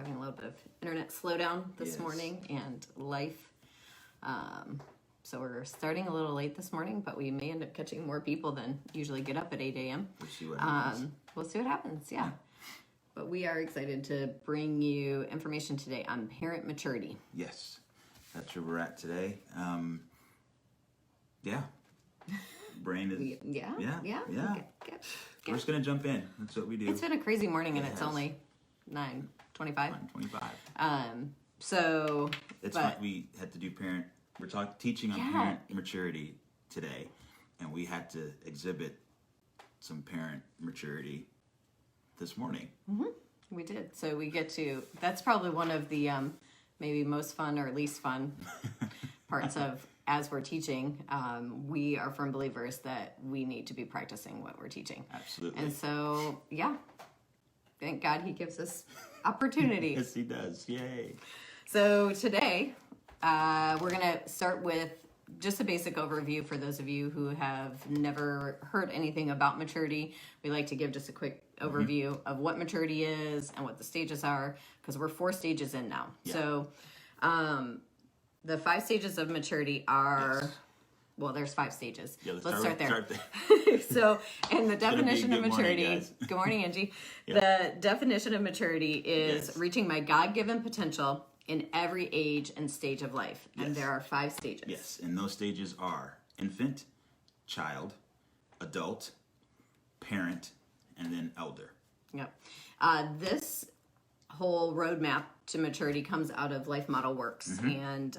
having a little bit of internet slowdown this morning and life. So we're starting a little late this morning, but we may end up catching more people than usually get up at 8 a.m. We'll see what happens. We'll see what happens, yeah. But we are excited to bring you information today on parent maturity. Yes, that's where we're at today. Brain is... Yeah. Good. We're just going to jump in. That's what we do. It's been a crazy morning, and it's only 9:25. 9:25. So... It's fun. We had to do we're teaching on parent maturity today, and we had to exhibit some parent maturity this morning. Mm-hmm. We did. So we get to... That's probably one of the maybe most fun or least fun parts of... As we're teaching, we are firm believers that we need to be practicing what we're teaching. Absolutely. And so, thank God he gives us opportunity. Yes, he does. Yay. So today, we're going to start with just a basic overview for those of you who have never heard anything about maturity. We like to give just a quick overview of what maturity is and what the stages are, because we're 4 stages in now. Yeah. So, the 5 stages of maturity are, well, there's 5 stages. Yeah, let's start there. So, and the definition of maturity, good morning, Angie. The definition of maturity is reaching my God-given potential in every age and stage of life. And there are 5 stages. Yes, and those stages are infant, child, adult, parent, and then elder. Yep. This whole roadmap to maturity comes out of Life Model Works, and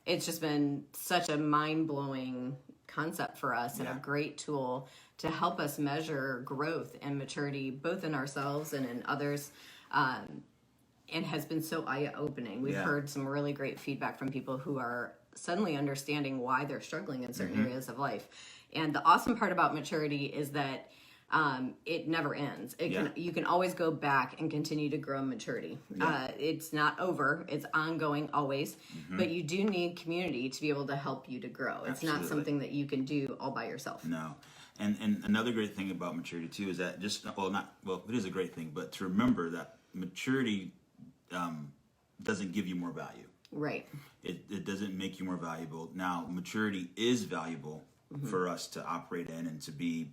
it's just been such a mind-blowing concept for us and a great tool to help us measure growth and maturity both in ourselves and in others, and has been so eye-opening. We've heard some really great feedback from people who are suddenly understanding why they're struggling in certain areas of life. And the awesome part about maturity is that it never ends. You can always go back and continue to grow in maturity. It's not over. It's ongoing always. But you do need community to be able to help you to grow. It's not something that you can do all by yourself. No. And another great thing about maturity too is that it is a great thing, but to remember that maturity doesn't give you more value. Right. It doesn't make you more valuable. Now, maturity is valuable for us to operate in and to be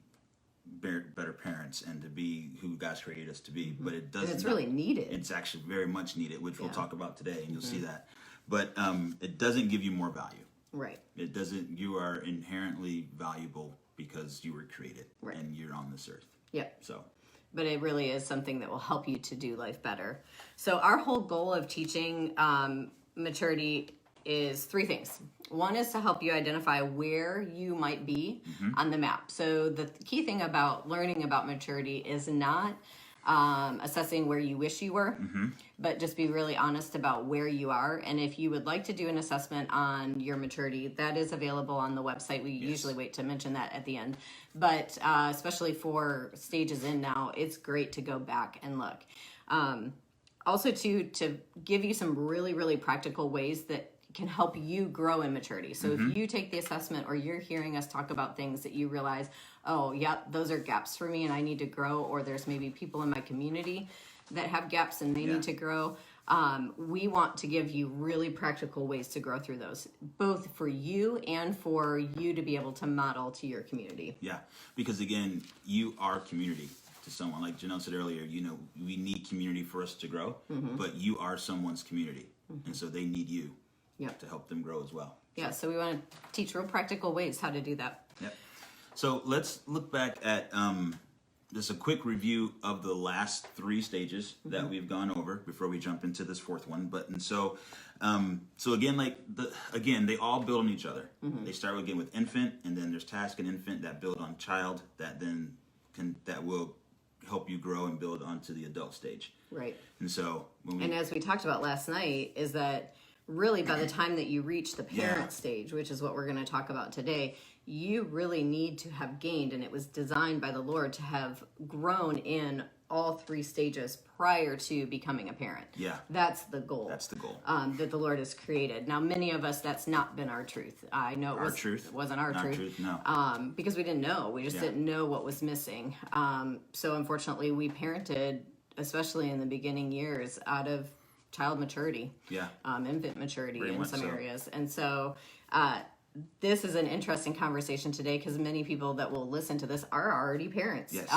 better parents and to be who God's created us to be, but it doesn't. And it's really needed. It's actually very much needed, which we'll talk about today, and you'll see that. But it doesn't give you more value. Right. It doesn't. You are inherently valuable because you were created and you're on this earth. Yep. So. But it really is something that will help you to do life better. So our whole goal of teaching maturity is 3 things. One is to help you identify where you might be on the map. So the key thing about learning about maturity is not assessing where you wish you were, but just be really honest about where you are. And if you would like to do an assessment on your maturity, that is available on the website. We usually wait to mention that at the end. But especially for stages in now, it's great to go back and look. Also, to give you some really, really practical ways that can help you grow in maturity. So if you take the assessment or you're hearing us talk about things that you realize, oh, yep, those are gaps for me and I need to grow, or there's maybe people in my community that have gaps and they need to grow, we want to give you really practical ways to grow through those, both for you and for you to be able to model to your community. Yeah, because again, you are community to someone. Like Janelle said earlier, we need community for us to grow, but you are someone's community, and so they need you. To help them grow as well. Yeah, so we want to teach real practical ways how to do that. Yep. So let's look back at just a quick review of the last 3 stages that we've gone over before we jump into this 4th one. So again, they all build on each other. They start again with infant, and then there's task and infant that build on child that will help you grow and build onto the adult stage. Right. And so and as we talked about last night, is that really by the time that you reach the parent stage, which is what we're going to talk about today, you really need to have gained, and it was designed by the Lord to have grown in all 3 stages prior to becoming a parent. Yeah. That's the goal. That's the goal. That the Lord has created. Now, many of us, that's not been our truth. I know it wasn't our truth. No. Because we didn't know. We just didn't know what was missing. So unfortunately, we parented especially in the beginning years, out of child maturity, Yeah. Infant maturity Very in much some so. areas. And so this is an interesting conversation today because many people that will listen to this are already parents. Yes.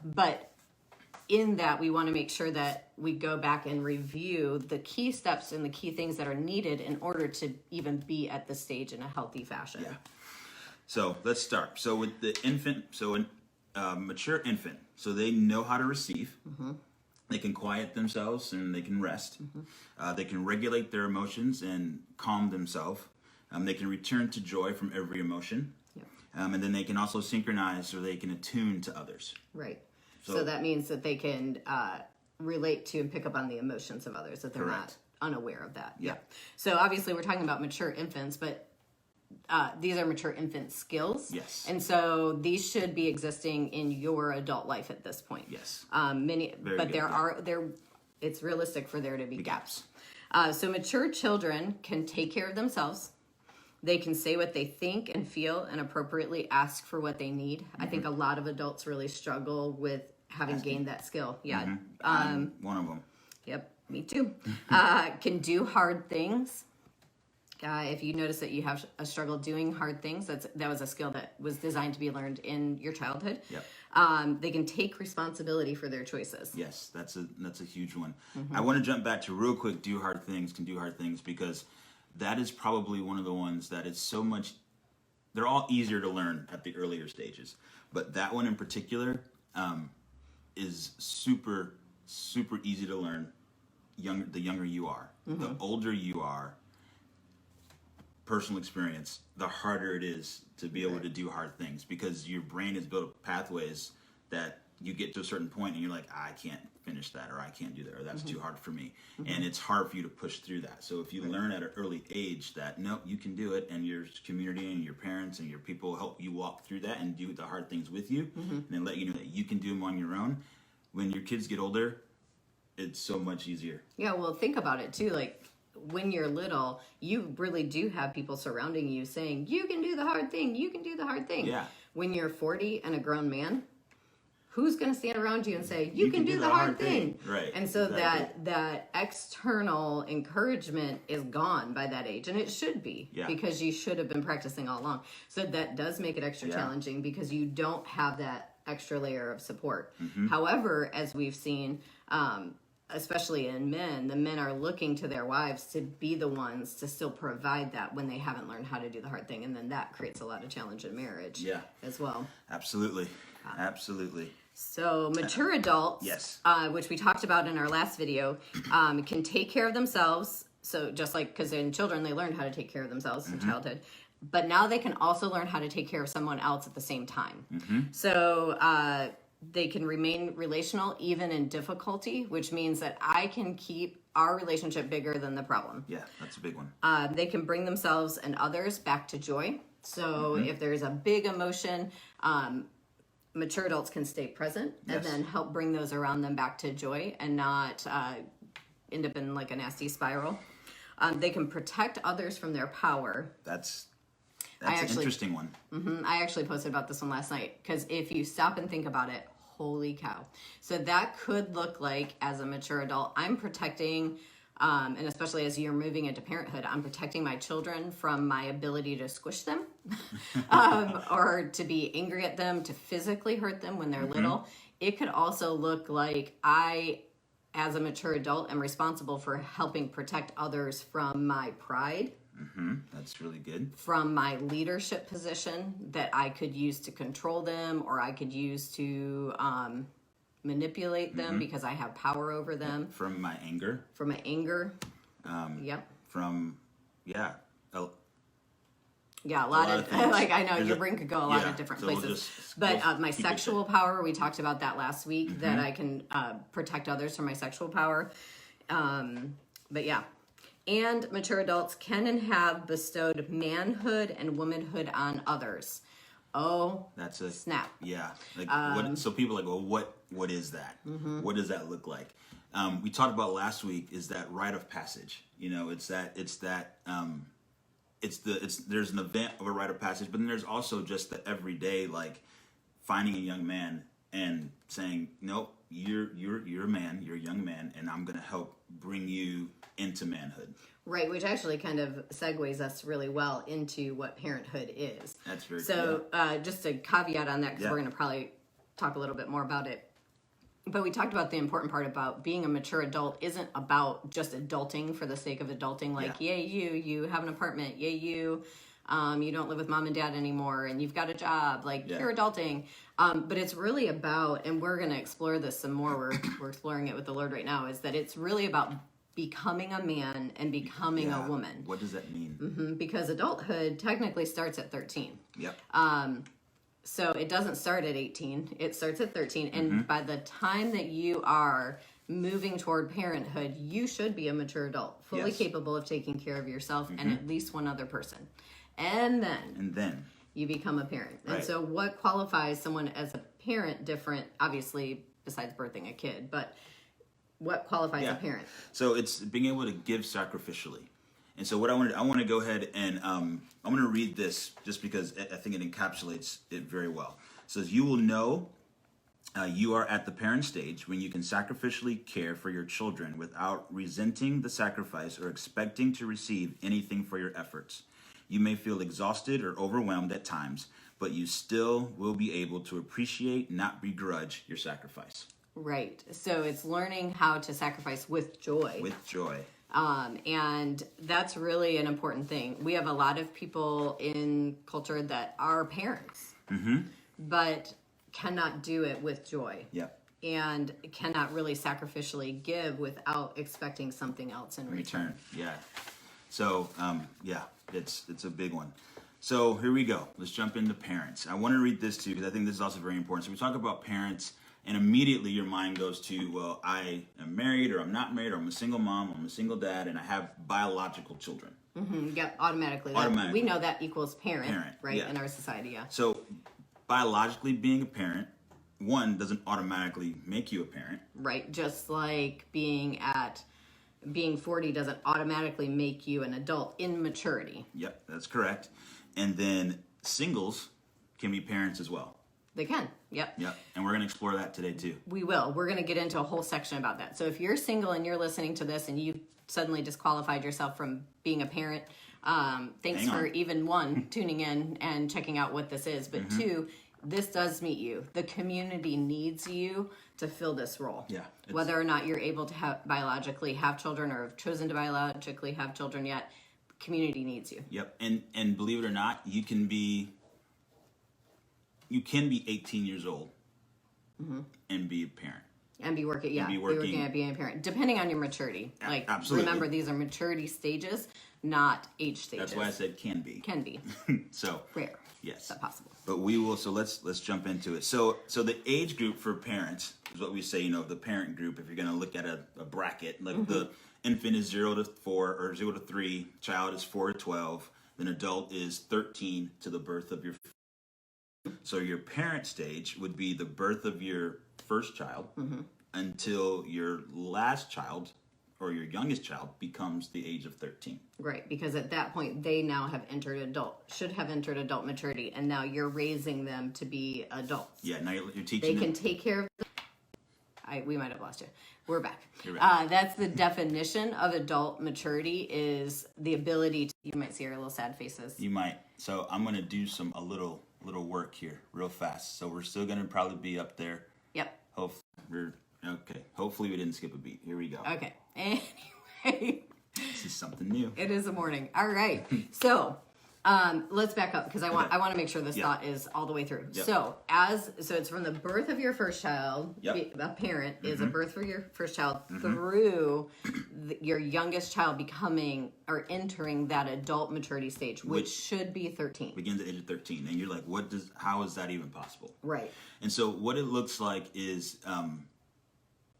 But in that, we want to make sure that we go back and review the key steps and the key things that are needed in order to even be at this stage in a healthy fashion. Yeah. So let's start. So with the infant, so a mature infant, so they know how to receive. They can quiet themselves and they can rest. They can regulate their emotions and calm themselves. They can return to joy from every emotion. Yep. And then they can also synchronize, or they can attune to others. Right. So that means that they can relate to and pick up on the emotions of others, that they're Correct. not unaware of that. Yeah. So obviously we're talking about mature infants, but these are mature infant skills. Yes. And so these should be existing in your adult life at this point. Yes. Many, Very but good, it's realistic for there to be gaps. gaps. So mature children can take care of themselves. They can say what they think and feel and appropriately ask for what they need. I think a lot of adults really struggle with having gained that skill. Yeah. I'm one of them. Yep. Me too. Can do hard things. If you notice that you have a struggle doing hard things, that was a skill that was designed to be learned in your childhood. Yep. They can take responsibility for their choices. Yes, that's a huge one. I want to jump back to real quick. Do hard things, can do hard things, because that is probably one of the ones that is so much. They're all easier to learn at the earlier stages, but that one in particular is super easy to learn. The younger you are, the older you are. Personal experience, the harder it is to be able to do hard things, because your brain has built pathways that you get to a certain point and you're like, I can't finish that, or I can't do that, or that's too hard for me. And it's hard for you to push through that. So if you learn at an early age that, no, you can do it, and your community and your parents and your people help you walk through that and do the hard things with you, and then let you know that you can do them on your own, when your kids get older, it's so much easier. Yeah, well, think about it too. Like, when you're little, you really do have people surrounding you saying, you can do the hard thing, you can do the hard thing. Yeah. When you're 40 and a grown man, who's going to stand around you and say, you can do the hard thing? Right. And so exactly. that external encouragement is gone by that age, and it should be, because you should have been practicing all along. So that does make it extra challenging, because you don't have that extra layer of support. However, as we've seen, especially in men, the men are looking to their wives to be the ones to still provide that when they haven't learned how to do the hard thing. And then that creates a lot of challenge in marriage as well. Absolutely. Absolutely. So mature adults, yes, which we talked about in our last video, can take care of themselves. So just like, because in children, they learned how to take care of themselves in childhood. But now they can also learn how to take care of someone else at the same time. So they can remain relational even in difficulty, which means that I can keep our relationship bigger than the problem. Yeah, that's a big one. They can bring themselves and others back to joy. So if there's a big emotion, mature adults can stay present and then help bring those around them back to joy and not end up in like a nasty spiral. They can protect others from their power. That's an interesting one. I actually posted about this one last night, because if you stop and think about it, holy cow. So that could look like, as a mature adult, I'm protecting, and especially as you're moving into parenthood, I'm protecting my children from my ability to squish them or to be angry at them, to physically hurt them when they're little. It could also look like I, as a mature adult, am responsible for helping protect others from my pride. That's really good. From my leadership position that I could use to control them, or I could use to manipulate them because I have power over them. From my anger. From my anger. From, a lot of things. like, I know your brain could go a lot of different places. But my sexual power, we talked about that last week, that I can protect others from my sexual power. But yeah. And mature adults can and have bestowed manhood and womanhood on others. Oh, that's a snap. Yeah. Like, so people are like, well, what is that? What does that look like? We talked about last week is that rite of passage. You know, there's an event of a rite of passage, but then there's also just the everyday, like finding a young man and saying, nope, you're a man, you're a young man, and I'm going to help bring you into manhood. Right, which actually kind of segues us really well into what parenthood is. That's very so. Just a caveat on that, because Yeah. we're going to probably talk a little bit more about it. But we talked about the important part about being a mature adult isn't about just adulting for the sake of adulting. Like, yay, you have an apartment. Yay, you don't live with mom and dad anymore, and you've got a job. Like, you're adulting. But it's really about, and we're going to explore this some more. We're exploring it with the Lord right now. Is that it's really about becoming a man and becoming a woman. What does that mean? Mm-hmm, because adulthood technically starts at 13. Yep. So it doesn't start at 18. It starts at 13. And by the time that you are moving toward parenthood, you should be a mature adult, fully capable of taking care of yourself and at least one other person. And then you become a parent. Right. And so what qualifies someone as a parent different, obviously, besides birthing a kid, but what qualifies a parent? So it's being able to give sacrificially. And so what I want to go ahead and I'm going to read this just because I think it encapsulates it very well. It says, you will know you are at the parent stage when you can sacrificially care for your children without resenting the sacrifice or expecting to receive anything for your efforts. You may feel exhausted or overwhelmed at times, but you still will be able to appreciate, not begrudge your sacrifice. Right. So it's learning how to sacrifice with joy. With joy. And that's really an important thing. We have a lot of people in culture that are parents, but cannot do it with joy. Yep. And cannot really sacrificially give without expecting something else in return. Yeah. So, it's a big one. So here we go. Let's jump into parents. I want to read this too because I think this is also very important. So we talk about parents, and immediately your mind goes to, well, I am married, or I'm not married, or I'm a single mom, or I'm a single dad, and I have biological children. Yep, automatically. We know that equals parent right, in our society, So biologically being a parent, one, doesn't automatically make you a parent. Right, just like being 40 doesn't automatically make you an adult in maturity. Yep, that's correct. And then singles can be parents as well. They can, yep. Yep, and we're going to explore that today too. We will. We're going to get into a whole section about that. So if you're single and you're listening to this and you suddenly disqualified yourself from being a parent, thanks for even one, tuning in and checking out what this is. But two, this does meet you. The community needs you to fill this role. Yeah. Whether or not you're able to biologically have children or have chosen to biologically have children yet, community needs you. Yep, and believe it or not, you can be 18 years old and be a parent. And be working, be working at being a parent, depending on your maturity. Absolutely. Remember, these are maturity stages, not age stages. That's why I said can be. Can be. So rare. Yes. It's not possible. But we will. So let's jump into it. So the age group for parents is what we say. The parent group. If you're going to look at a bracket, like the infant is 0 to 4 or 0 to 3, child is 4 to 12, then adult is 13 to the birth of your. So your parent stage would be the birth of your first child until your last child or your youngest child becomes the age of 13. Right, because at that point they now have should have entered adult maturity, and now you're raising them to be adults. Yeah, now you're teaching They them. can take care of we might have lost you. We're back. You're back. That's the definition of adult maturity, is the ability to, you might see our little sad faces. You might. So I'm going to do a little work here real fast. So we're still going to probably be up there. Yep. Hopefully we didn't skip a beat. Here we go. Okay. Anyway. This is something new. It is a morning. All right. So let's back up because I want to make sure this thought is all the way through. Yep. So it's from the birth of your first child. Yep. A parent is a birth for your first child through your youngest child becoming or entering that adult maturity stage, which should be 13. Begins at age of 13, and you're like, how is that even possible? Right. And so what it looks like is,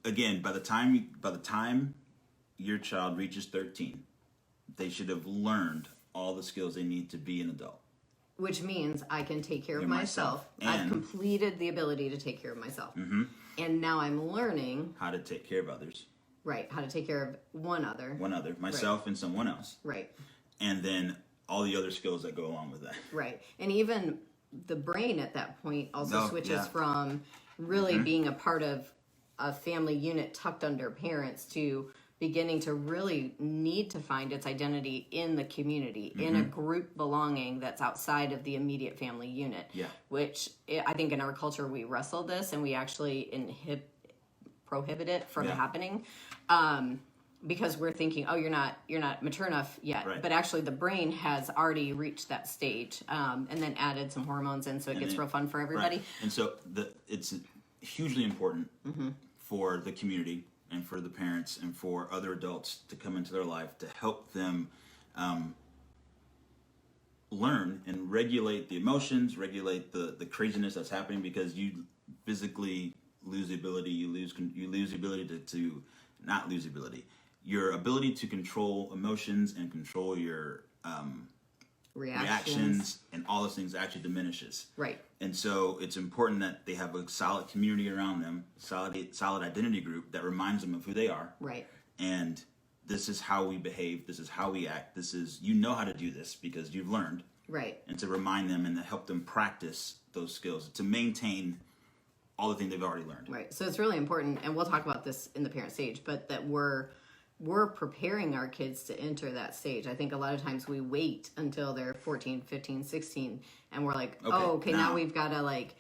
again, by the time your child reaches 13, they should have learned all the skills they need to be an adult. Which means I can take care of myself. And I've completed the ability to take care of myself. And now I'm learning how to take care of others. Right. How to take care of one other, myself and someone else. Right. And then all the other skills that go along with that. Right. And even the brain at that point also switches from really being a part of a family unit tucked under parents to beginning to really need to find its identity in the community, in a group belonging that's outside of the immediate family unit. Yeah. Which I think in our culture we wrestle this and we actually prohibit it from happening. Because we're thinking, oh, you're not mature enough yet. Right. But actually the brain has already reached that stage, and then added some hormones in, so it gets real fun for everybody. Right. And so it's hugely important for the community and for the parents and for other adults to come into their life to help them learn and regulate the emotions, regulate the craziness that's happening, because you physically lose the ability, you lose the ability to not lose the ability. Your ability to control emotions and control your reactions and all those things actually diminishes. Right. And so it's important that they have a solid community around them, solid identity group that reminds them of who they are. Right. And this is how we behave. This is how we act. This is, you know how to do this because you've learned. Right. And to remind them and to help them practice those skills to maintain all the things they've already learned. Right. So it's really important, and we'll talk about this in the parent stage, but that we're preparing our kids to enter that stage. I think a lot of times we wait until they're 14, 15, 16, and we're like, okay, now we've got to like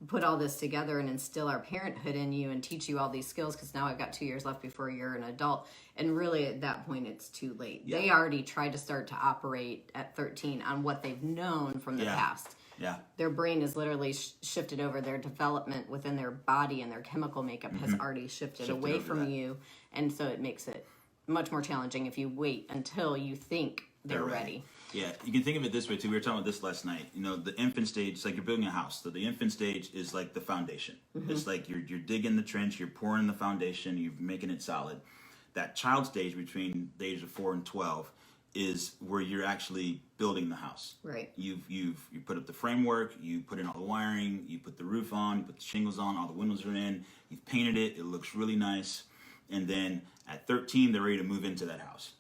put all this together and instill our parenthood in you and teach you all these skills, because now I've got 2 years left before you're an adult. And really at that point it's too late. Yeah. They already tried to start to operate at 13 on what they've known from the past. Yeah. Their brain is literally shifted over. Their development within their body and their chemical makeup has already shifted away from you. And so it makes it much more challenging if you wait until you think they're ready. Yeah, you can think of it this way too. We were talking about this last night. You know, the infant stage, it's like you're building a house. So the infant stage is like the foundation. It's like you're digging the trench, you're pouring the foundation, you're making it solid. That child stage between the age of 4 and 12 is where you're actually building the house. Right. You put up the framework, you put in all the wiring, you put the roof on, you put the shingles on, all the windows are in, you've painted it, it looks really nice. And then at 13, they're ready to move into that house.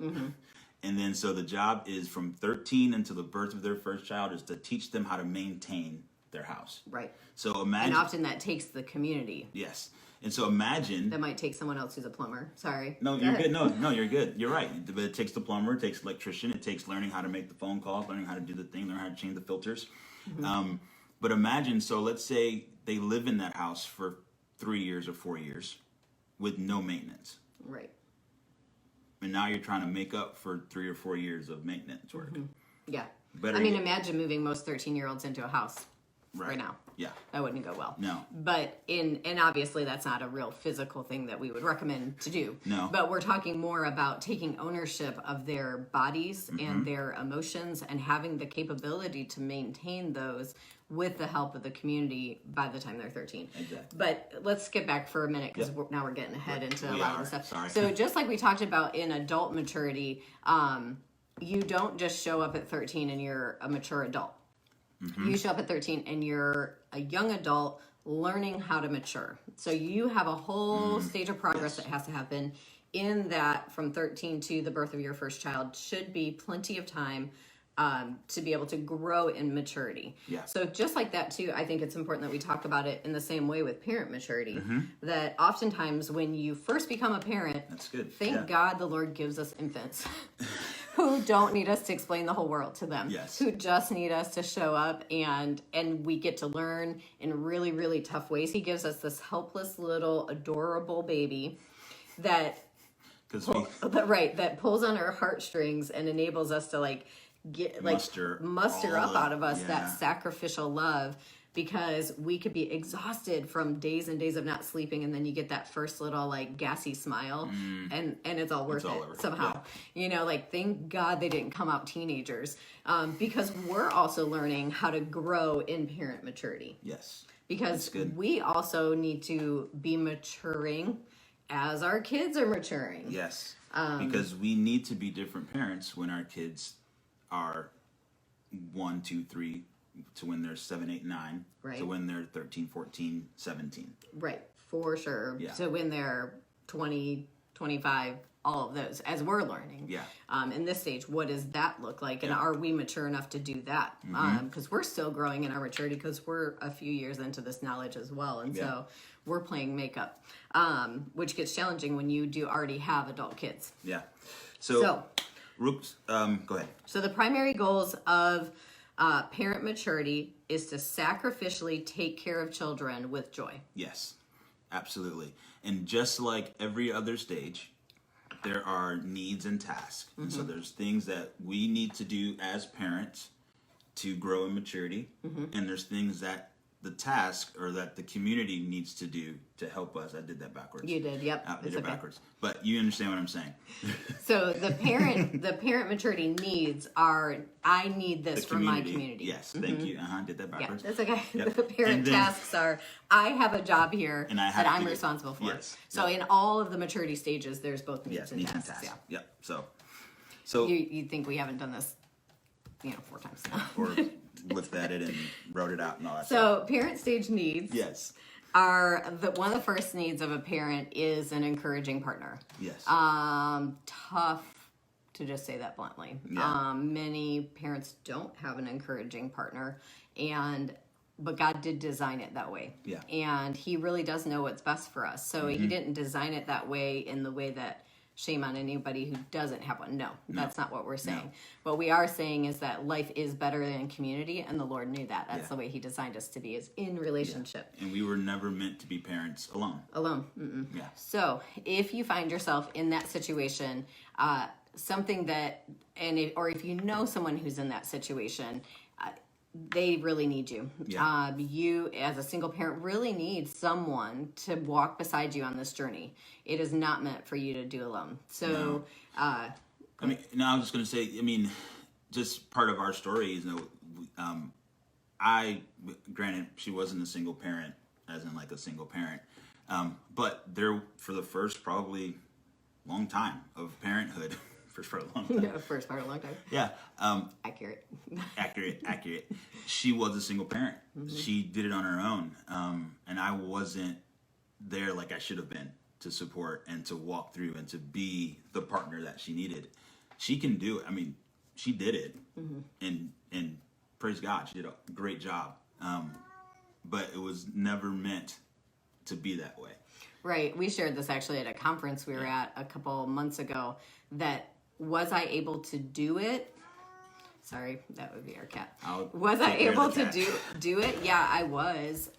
And then so the job is from 13 until the birth of their first child is to teach them how to maintain their house. Right. So imagine. And often that takes the community. Yes. And so imagine. That might take someone else who's a plumber. Sorry. No, you're good. No, you're good. You're right. But it takes the plumber, it takes electrician, it takes learning how to make the phone calls, learning how to do the thing, learning how to change the filters. But imagine, so let's say they live in that house for 3 years or 4 years with no maintenance. Right. And now you're trying to make up for 3 or 4 years of maintenance work. Yeah. Imagine moving most 13-year-olds into a house right now. Yeah. That wouldn't go well. No. But and obviously that's not a real physical thing that we would recommend to do. No. But we're talking more about taking ownership of their bodies and their emotions and having the capability to maintain those with the help of the community by the time they're 13. Exactly. But let's skip back for a minute, because now we're getting ahead into a lot of the stuff. Sorry. So just like we talked about in adult maturity, you don't just show up at 13 and you're a mature adult. You show up at 13 and you're a young adult learning how to mature. So you have a whole stage of progress that has to happen. In that, from 13 to the birth of your first child should be plenty of time to be able to grow in maturity. Yeah. So just like that too, I think it's important that we talk about it in the same way with parent maturity. That oftentimes when you first become a parent, that's good. Thank God the Lord gives us infants who don't need us to explain the whole world to them. Yes. Who just need us to show up and we get to learn in really, really tough ways. He gives us this helpless little adorable baby that pulls on our heartstrings and enables us to muster up out of us that sacrificial love, because we could be exhausted from days and days of not sleeping, and then you get that first little gassy smile and it's all worth it somehow. Thank God they didn't come out teenagers, because we're also learning how to grow in parent maturity. Yes. Because we also need to be maturing as our kids are maturing. Yes. Because we need to be different parents when our kids are 1, 2, 3, to when they're 7, 8, 9, to when they're 13, 14, 17. Right, for sure. Yeah. So when they're 20, 25, all of those as we're learning. Yeah. In this stage, what does that look like? And are we mature enough to do that? Because we're still growing in our maturity because we're a few years into this knowledge as well. And so we're playing makeup, which gets challenging when you do already have adult kids. Yeah. So Rooks, go ahead. So the primary goals of parent maturity is to sacrificially take care of children with joy. Yes, absolutely. And just like every other stage, there are needs and tasks. And so there's things that we need to do as parents to grow in maturity. And there's things that the task or that the community needs to do to help us. I did that backwards. You did, yep. I did it backwards. But you understand what I'm saying. So the parent maturity needs are, I need this from my community. Yes, thank you. Did that Yeah, backwards. that's okay. Yep. The parent tasks are, I have a job here And I have that I'm to do- responsible for. Yes. So in all of the maturity stages, there's both needs Yes, and needs and tasks. tasks. Yeah. Yep. So You think we haven't done this, 4 times now. or looked at it and wrote it out and all that stuff. So parent stage needs Yes. are one of the first needs of a parent is an encouraging partner. Yes. Tough to just say that bluntly. Yeah. Many parents don't have an encouraging partner, but God did design it that way. Yeah. And He really does know what's best for us. So He didn't design it that way in the way that shame on anybody who doesn't have one. No, that's not what we're saying. No. What we are saying is that life is better in community, and the Lord knew that. That's Yeah. the way He designed us to be, is in relationship. And we were never meant to be parents alone. Alone. Mm-mm. Yeah. So if you find yourself in that situation, something that, or if you know someone who's in that situation, they really need you. Yeah. You, as a single parent, really need someone to walk beside you on this journey. It is not meant for you to do alone. So, I was just going to say, just part of our story is, granted, she wasn't a single parent, as in like a single parent, but there, for the first probably long time of parenthood, for a long time. First part of a long time. Yeah. Accurate. Accurate. She was a single parent. She did it on her own. And I wasn't there like I should have been to support and to walk through and to be the partner that she needed. She can do it. She did it. And praise God, she did a great job. But it was never meant to be that way. Right. We shared this actually at a conference we were at a couple months ago, that was I able to do it? Sorry, that would be our cat. Was I able to do it? Yeah, I was.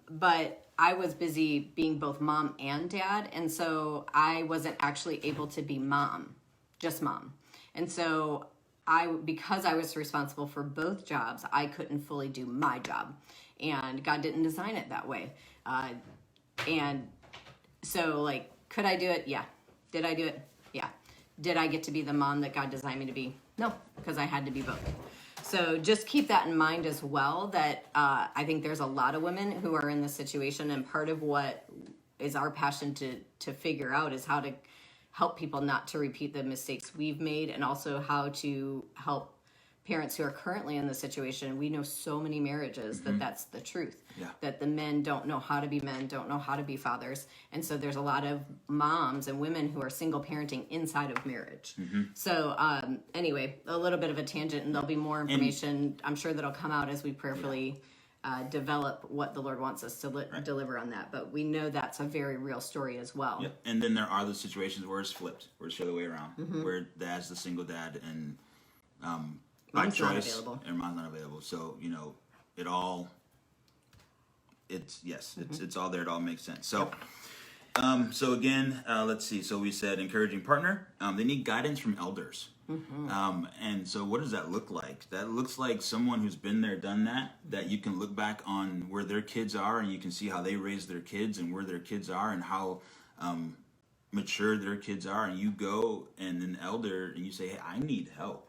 But I was busy being both mom and dad. And so I wasn't actually able to be mom, just mom. And so because I was responsible for both jobs, I couldn't fully do my job. And God didn't design it that way. And so, could I do it? Yeah. Did I do it? Yeah. Did I get to be the mom that God designed me to be? No, because I had to be both. So just keep that in mind as well, that I think there's a lot of women who are in this situation, and part of what is our passion to figure out is how to help people not to repeat the mistakes we've made, and also how to help parents who are currently in this situation. We know so many marriages that that's the truth. Yeah. That the men don't know how to be men, don't know how to be fathers. And so there's a lot of moms and women who are single parenting inside of marriage. So anyway, a little bit of a tangent, and there'll be more information, I'm sure, that'll come out as we prayerfully develop what the Lord wants us to deliver on that. But we know that's a very real story as well. Yep. And then there are the situations where it's flipped, where it's the other way around, where dad's the single dad and by Mom's choice, not available. and mom's not available. So, it all, it's all there. It all makes sense. So, so again, let's see. So we said encouraging partner. They need guidance from elders. And so what does that look like? That looks like someone who's been there, done that you can look back on where their kids are, and you can see how they raised their kids and where their kids are and how mature their kids are, and you go and an elder and you say, hey, I need help.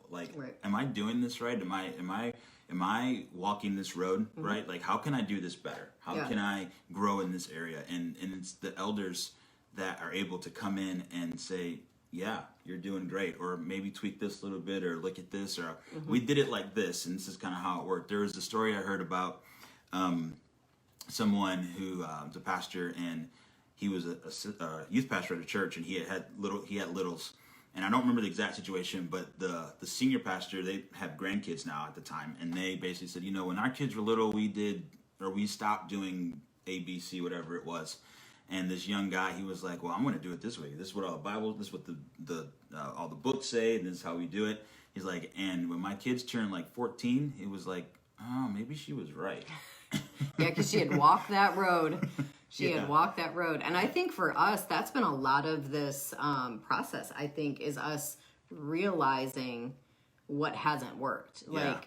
Am I doing this right? Am I walking this road right? How can I do this better? How can I grow in this area? And it's the elders that are able to come in and say, yeah, you're doing great, or maybe tweak this a little bit, or look at this, or we did it like this, and this is kind of how it worked. There was a story I heard about someone who was a pastor, and he was a youth pastor at a church, and he had littles. And I don't remember the exact situation, but the senior pastor, they have grandkids now at the time, and they basically said, when our kids were little, we stopped doing ABC, whatever it was. And this young guy, he was like, well, I'm going to do it this way. This is what all the Bible, this is what all the books say, and this is how we do it. He's like, and when my kids turned like 14, it was like, oh, maybe she was right. Yeah, because she had walked that road. She had walked that road. And I think for us, that's been a lot of this process, I think, is us realizing what hasn't worked. Like,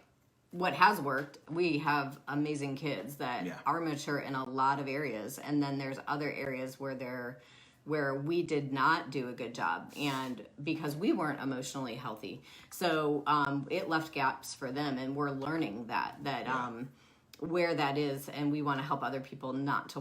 what has worked, we have amazing kids that are mature in a lot of areas. And then there's other areas where we did not do a good job, and because we weren't emotionally healthy. So it left gaps for them, and we're learning that where that is, and we want to help other people not to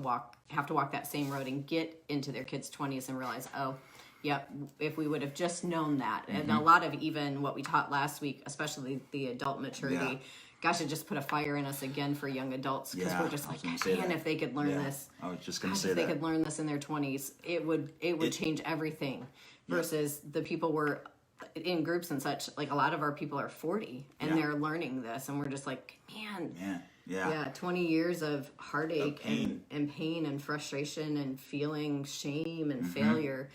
have to walk that same road and get into their kids' 20s and realize, oh, yep, if we would have just known that. And a lot of even what we taught last week, especially the adult maturity, gosh, it just put a fire in us again for young adults, because we're just like, man, if they could learn this. I was just going to say if they could learn this in their 20s, it would change everything. Versus the people were in groups and such, like a lot of our people are 40 and they're learning this, and we're just like, man. 20 years of heartache and pain and frustration and feeling shame and failure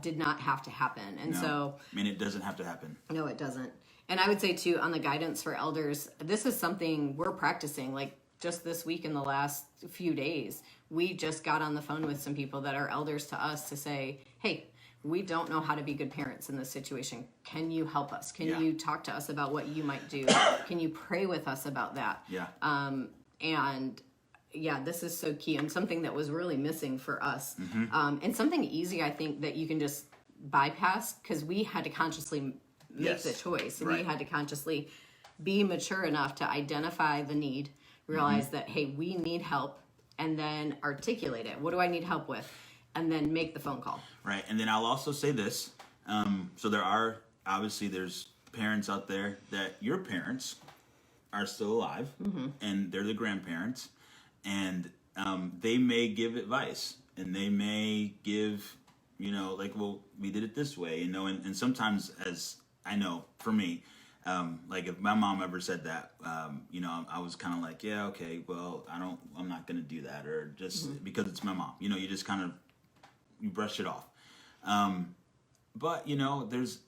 did not have to happen. And so, I mean, it doesn't have to happen. No, it doesn't. And I would say too, on the guidance for elders, this is something we're practicing. Like just this week, in the last few days, we just got on the phone with some people that are elders to us to say, hey, we don't know how to be good parents in this situation. Can you help us? Can you talk to us about what you might do? Can you pray with us about that? This is so key, and something that was really missing for us. And something easy, I think, that you can just bypass, because we had to consciously make the choice. We had to consciously be mature enough to identify the need, realize that, hey, we need help, and then articulate it. What do I need help with? And then make the phone call. Right. And then I'll also say this. So there's parents out there that your parents are still alive, and they're the grandparents, and they may give advice, and they may give, like, well, we did it this way, and sometimes, as I know, for me, like if my mom ever said that, I was kind of like, yeah, okay, well, I'm not going to do that, or just because it's my mom, you just kind of, you brush it off. But there's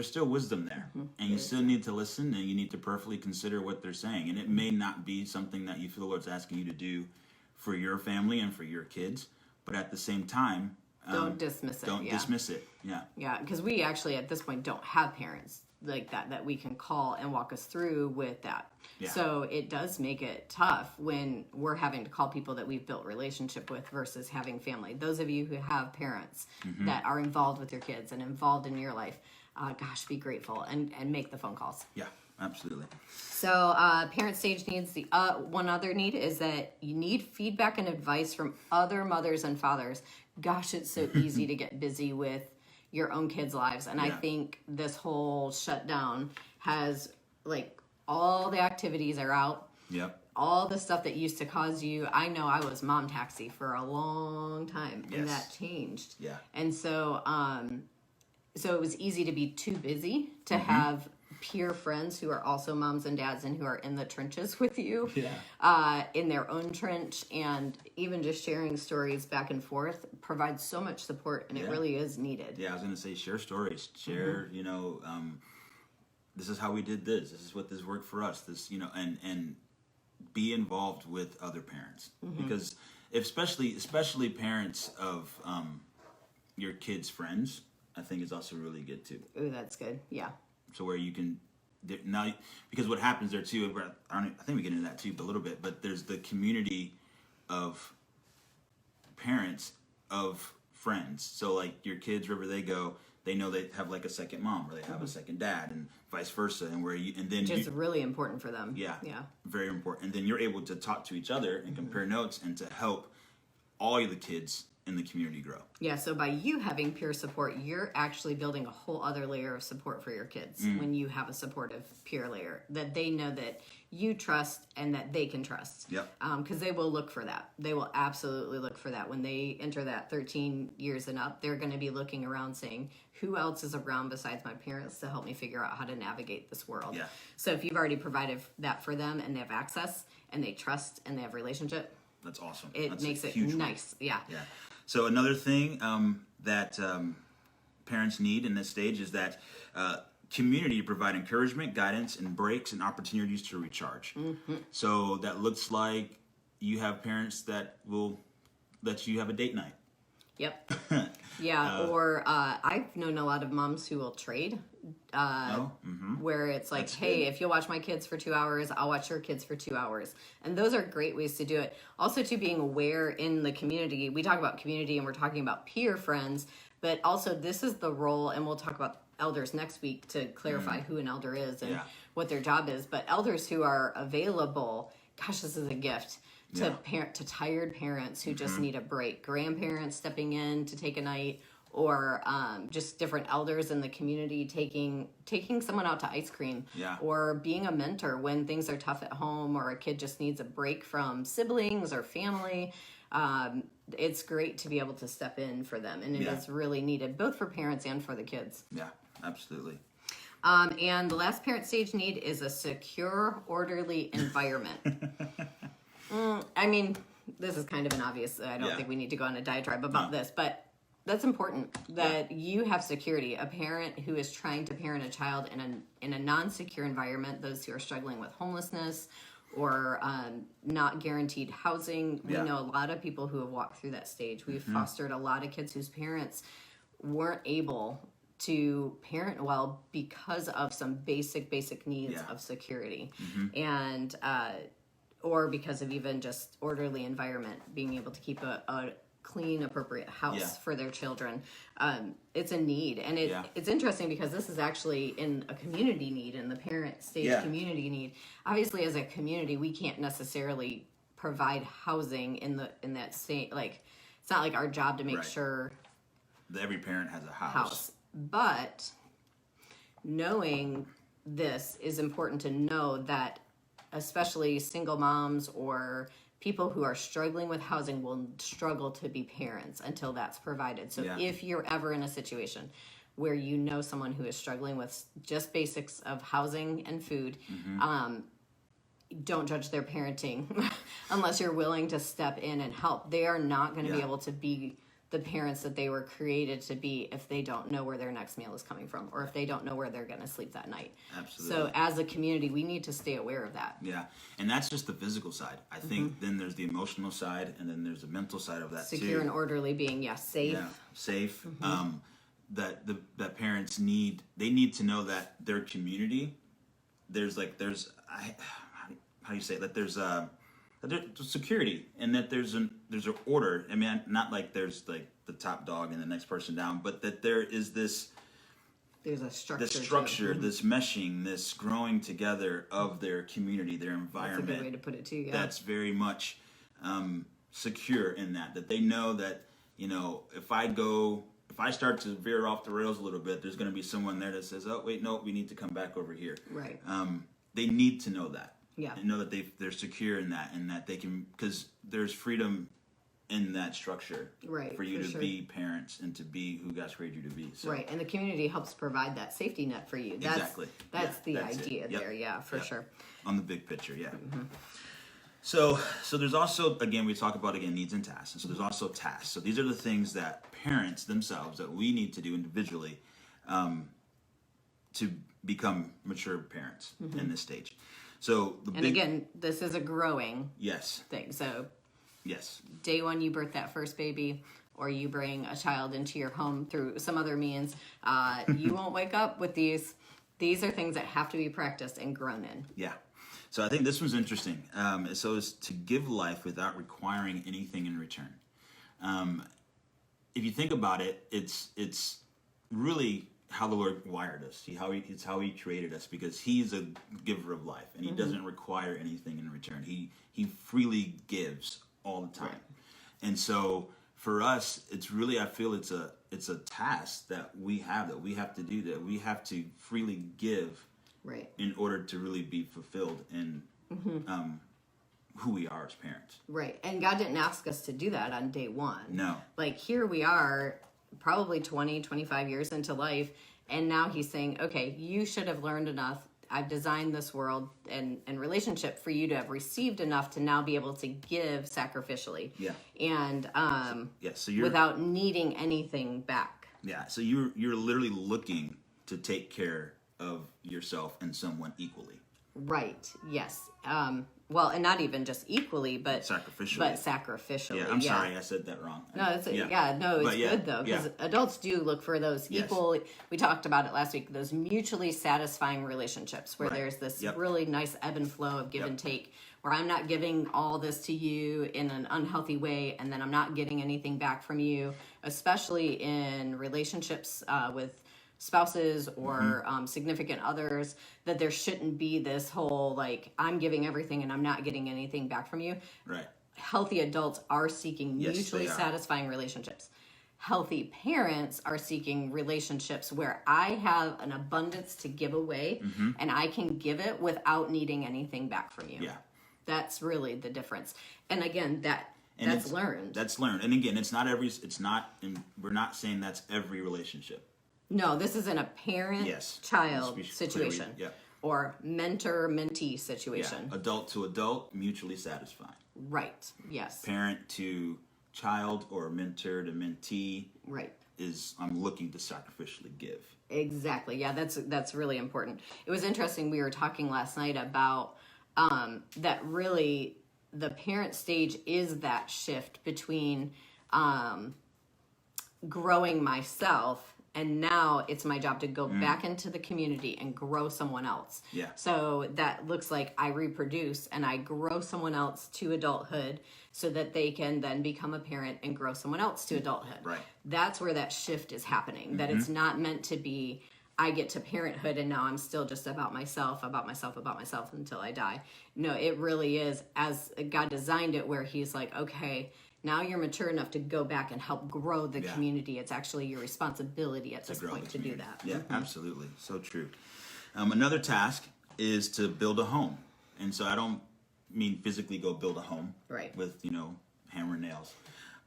still wisdom there, and you still need to listen, and you need to prayerfully consider what they're saying. And it may not be something that you feel the Lord's asking you to do for your family and for your kids, but at the same time, don't dismiss it. Don't dismiss it. Yeah. Yeah, because we actually at this point don't have parents like that we can call and walk us through with that. Yeah. So it does make it tough when we're having to call people that we've built relationship with versus having family. Those of you who have parents that are involved with your kids and involved in your life, be grateful and make the phone calls. Yeah, absolutely. So parent stage needs, the one other need is that you need feedback and advice from other mothers and fathers. Gosh, it's so easy to get busy with your own kids' lives. And I think this whole shutdown has, like, all the activities are out. Yep. All the stuff that used to cause you. I know I was mom taxi for a long time, and that changed. Yeah. And so, so it was easy to be too busy to have peer friends who are also moms and dads and who are in the trenches with you, in their own trench, and even just sharing stories back and forth provides so much support, and it really is needed. Yeah, I was going to say, share stories, share, this is how we did this. This is what this worked for us. This, and be involved with other parents, because especially parents of your kids' friends, I think is also really good too. Ooh, that's good. Yeah. So where you can now, because what happens there too, I think we get into that too a little bit, but there's the community of parents of friends. So like your kids, wherever they go, they know they have like a second mom, or they have a second dad, and vice versa. And it's really important for them. Yeah. Very important. And then you're able to talk to each other and compare notes and to help all of the kids and the community grow. Yeah, so by you having peer support, you're actually building a whole other layer of support for your kids when you have a supportive peer layer that they know that you trust and that they can trust. Yep. Because they will look for that. They will absolutely look for that. When they enter that 13 years and up, they're going to be looking around saying, who else is around besides my parents to help me figure out how to navigate this world? Yeah. So if you've already provided that for them and they have access and they trust and they have relationship, That's awesome. it makes it huge nice. Yeah. Yeah. So another thing that parents need in this stage is that community to provide encouragement, guidance, and breaks and opportunities to recharge. So that looks like you have parents that will let you have a date night. Yep. Yeah. Or I've known a lot of moms who will trade. Where it's like, That's hey, good. if you'll watch my kids for 2 hours, I'll watch your kids for 2 hours. And those are great ways to do it. Also, to being aware in the community. We talk about community and we're talking about peer friends, but also this is the role, and we'll talk about elders next week to clarify who an elder is and what their job is. But elders who are available, gosh, this is a gift to to tired parents who just need a break. Grandparents stepping in to take a night, or just different elders in the community taking someone out to ice cream, or being a mentor when things are tough at home or a kid just needs a break from siblings or family. It's great to be able to step in for them, and it is really needed both for parents and for the kids. Yeah, absolutely. And the last parent stage need is a secure, orderly environment. I mean, this is kind of an obvious, I don't think we need to go on a diatribe about this, but that's important that you have security. A parent who is trying to parent a child in a non-secure environment, those who are struggling with homelessness or not guaranteed housing. We know a lot of people who have walked through that stage. We've fostered a lot of kids whose parents weren't able to parent well because of some basic needs of security. And or because of even just orderly environment, being able to keep a clean, appropriate house for their children. It's a need. And it's interesting because this is actually in a community need, in the parent stage community need. Obviously, as a community, we can't necessarily provide housing in that state. Like, it's not like our job to make sure that every parent has a house. But knowing this is important to know that especially single moms or people who are struggling with housing will struggle to be parents until that's provided. So if you're ever in a situation where you know someone who is struggling with just basics of housing and food, don't judge their parenting unless you're willing to step in and help. They are not going to be able to be the parents that they were created to be if they don't know where their next meal is coming from, or if they don't know where they're going to sleep that night. Absolutely. So as a community, we need to stay aware of that. Yeah, and that's just the physical side. I think then there's the emotional side, and then there's the mental side of that too. Secure and orderly, being safe. Yeah, safe. That parents need to know that their community, there's how do you say it? That there's security, and that there's an order. I mean, not like there's like the top dog and the next person down, but that there is this. There's a structure. This structure, this meshing, this growing together of their community, their environment. That's a good way to put it too. Yeah. That's very much secure in that they know that, you know, if I start to veer off the rails a little bit, there's going to be someone there that says, "Oh, wait, no, we need to come back over here." Right. They need to know that. Yeah. And know that they're secure in that, and that they can, because there's freedom in that structure. Right. For you to be parents and to be who God's created you to be. So. Right. And the community helps provide that safety net for you. Exactly. That's the idea there. Yeah, for sure. On the big picture. Yeah. So there's also, again, we talk about, needs and tasks. And so there's also tasks. So these are the things that parents themselves, that we need to do individually to become mature parents in this stage. So again, this is a growing yes thing. So yes, day one you birth that first baby, or you bring a child into your home through some other means, you won't wake up with these. These are things that have to be practiced and grown in. Yeah. So I think this one's interesting. So is to give life without requiring anything in return. If you think about it, it's really how the Lord wired us. It's how He created us, because He's a giver of life, and He doesn't require anything in return. He freely gives all the time, and so for us, it's really, I feel it's a task that we have to do, that we have to freely give, right, in order to really be fulfilled in who we are as parents. Right. And God didn't ask us to do that on day one. No. Like, here we are, probably 20, 25 years into life, and now he's saying, okay, you should have learned enough. I've designed this world and relationship for you to have received enough to now be able to give sacrificially. Yeah. And So you're, without needing anything back. yeah, so you're literally looking to take care of yourself and someone equally. Right. Yes. Well, and not even just equally, but Sacrificially. But sacrificially. Yeah, I'm sorry, I said that wrong. No, it's good though, because adults do look for those equal. We talked about it last week. Those mutually satisfying relationships where there's this really nice ebb and flow of give and take, where I'm not giving all this to you in an unhealthy way, and then I'm not getting anything back from you, especially in relationships with spouses or significant others, that there shouldn't be this whole like, I'm giving everything and I'm not getting anything back from you. Right. Healthy adults are seeking mutually satisfying relationships. Healthy parents are seeking relationships where I have an abundance to give away and I can give it without needing anything back from you. Yeah. That's really the difference. And again, that's learned. That's learned. And again, we're not saying that's every relationship. No, this isn't a parent-child situation or mentor-mentee situation. Yeah. Adult to adult, mutually satisfying. Right, yes. Parent to child or mentor to mentee. Right. I'm looking to sacrificially give. Exactly. Yeah, that's really important. It was interesting. We were talking last night about that really the parent stage is that shift between growing myself, and now it's my job to go back into the community and grow someone else. Yeah. So that looks like I reproduce and I grow someone else to adulthood so that they can then become a parent and grow someone else to adulthood. Right. That's where that shift is happening. That it's not meant to be, I get to parenthood and now I'm still just about myself until I die. No, it really is, as God designed it, where he's like, okay, now you're mature enough to go back and help grow the community. It's actually your responsibility at this point to do that. Yeah, absolutely. So true. Another task is to build a home. And so I don't mean physically go build a home with, hammer and nails.